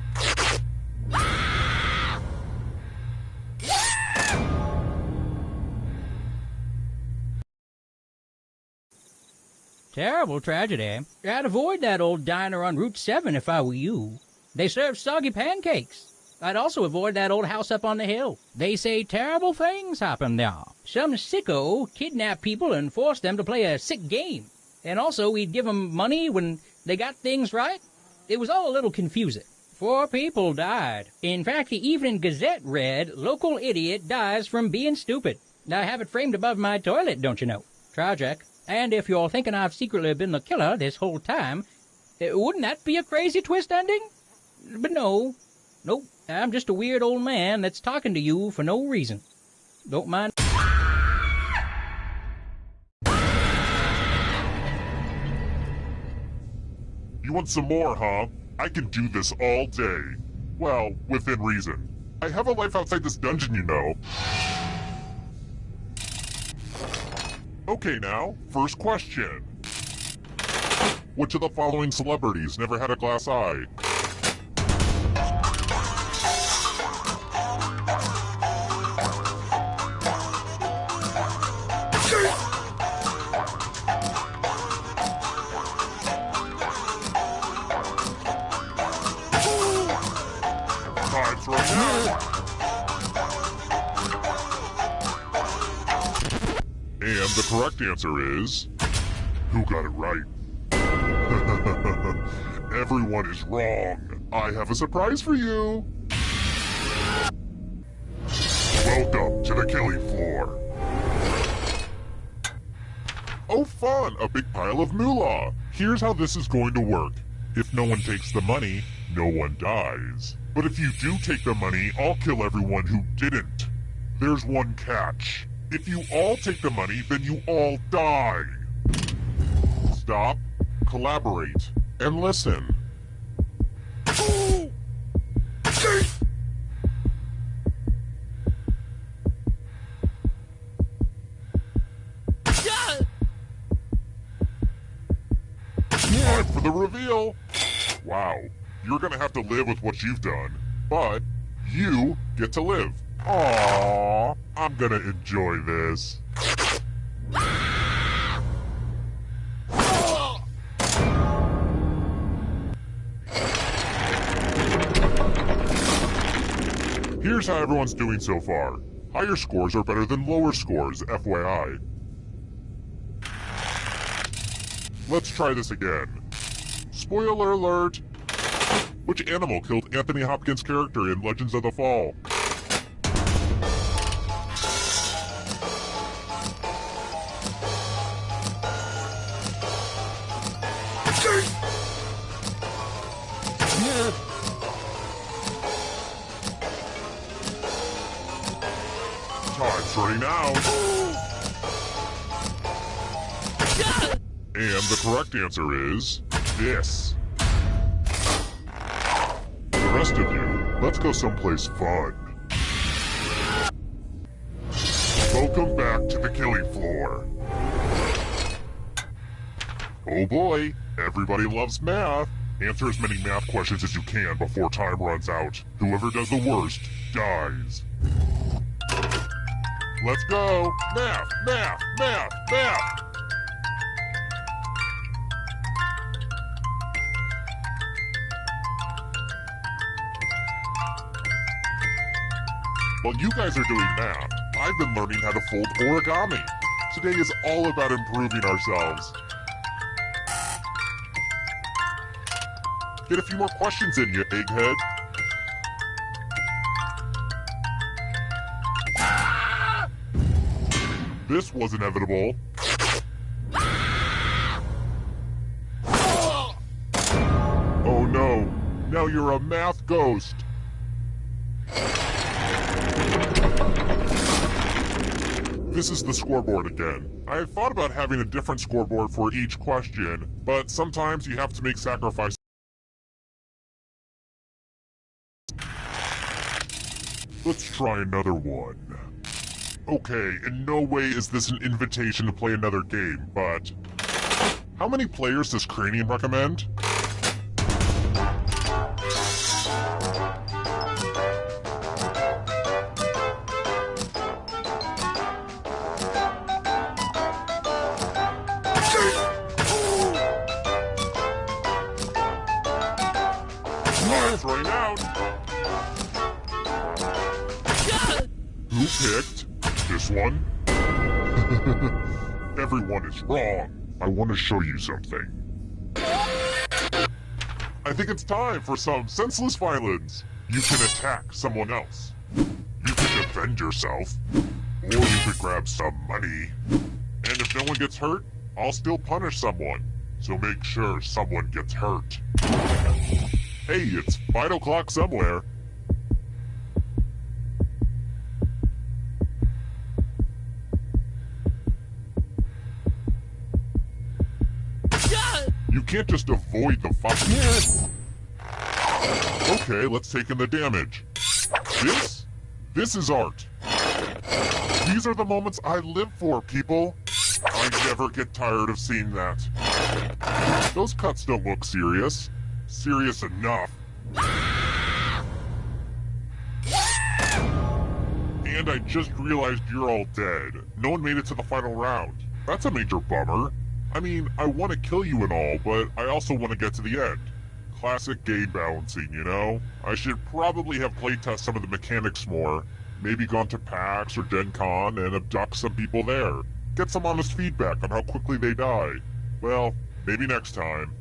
Terrible tragedy. I'd avoid that old diner on Route 7 if I were you. They serve soggy pancakes. I'd also avoid that old house up on the hill. They say terrible things happen there. Some sicko kidnapped people and forced them to play a sick game. And also we'd give them money when they got things right. It was all a little confusing. 4 people died. In fact, the Evening Gazette read, "Local idiot dies from being stupid." I have it framed above my toilet, don't you know? Tragic. And if you're thinking I've secretly been the killer this whole time, wouldn't that be a crazy twist ending? But no. Nope. I'm just a weird old man that's talking to you for no reason. Don't mind. You want some more, huh? I can do this all day. Well, within reason. I have a life outside this dungeon, you know. Okay now, first question. Which of the following celebrities never had a glass eye? Time's running out. And the correct answer is... Who got it right? Everyone is wrong. I have a surprise for you. Welcome to the killing floor. Oh fun, a big pile of moolah. Here's how this is going to work. If no one takes the money, no one dies. But if you do take the money, I'll kill everyone who didn't. There's one catch. If you all take the money, then you all die. Stop, collaborate, and listen. Time for the reveal. Wow, you're gonna have to live with what you've done. but you get to live. Aww, I'm gonna enjoy this. Here's how everyone's doing so far. Higher scores are better than lower scores, FYI. Let's try this again. Spoiler alert! Which animal killed Anthony Hopkins' character in Legends of the Fall? Time's running out. And the correct answer is this. The rest of you, let's go someplace fun. Welcome back to the killing floor. Oh boy, everybody loves math. Answer as many math questions as you can before time runs out. Whoever does the worst dies. Let's go! Math! Math! Math! Math! While you guys are doing math, I've been learning how to fold origami. Today is all about improving ourselves. Get a few more questions in, you egghead. This was inevitable. Oh no, now you're a math ghost. This is the scoreboard again. I had thought about having a different scoreboard for each question, but sometimes you have to make sacrifices. Let's try another one. Okay, in no way is this an invitation to play another game, but how many players does Cranium recommend? Time's running out. Who picked this one? Everyone is wrong. I want to show you something. I think it's time for some senseless violence. You can attack someone else. You can defend yourself. Or you could grab some money. And if no one gets hurt, I'll still punish someone. So make sure someone gets hurt. Hey, it's 5 o'clock somewhere. You can't just avoid the fight. Okay, let's take in the damage. This is art. These are the moments I live for, people. I never get tired of seeing that. Those cuts don't look serious. Serious enough. And I just realized you're all dead. No one made it to the final round. That's a major bummer. I mean, I want to kill you and all, but I also want to get to the end. Classic game balancing, you know? I should probably have playtest some of the mechanics more. Maybe gone to PAX or Gen Con and abduct some people there. Get some honest feedback on how quickly they die. Well, maybe next time.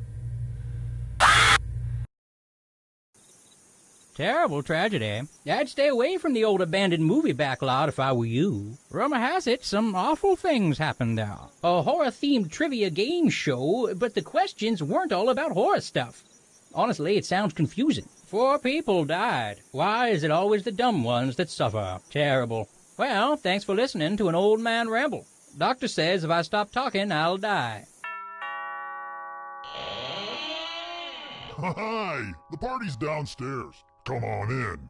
Terrible tragedy. I'd stay away from the old abandoned movie backlot if I were you. Rumor has it some awful things happened there. A horror-themed trivia game show, but the questions weren't all about horror stuff. Honestly, it sounds confusing. 4 people died. Why is it always the dumb ones that suffer? Terrible. Well, thanks for listening to an old man ramble. Doctor says if I stop talking, I'll die. Hi! The party's downstairs. Come on in.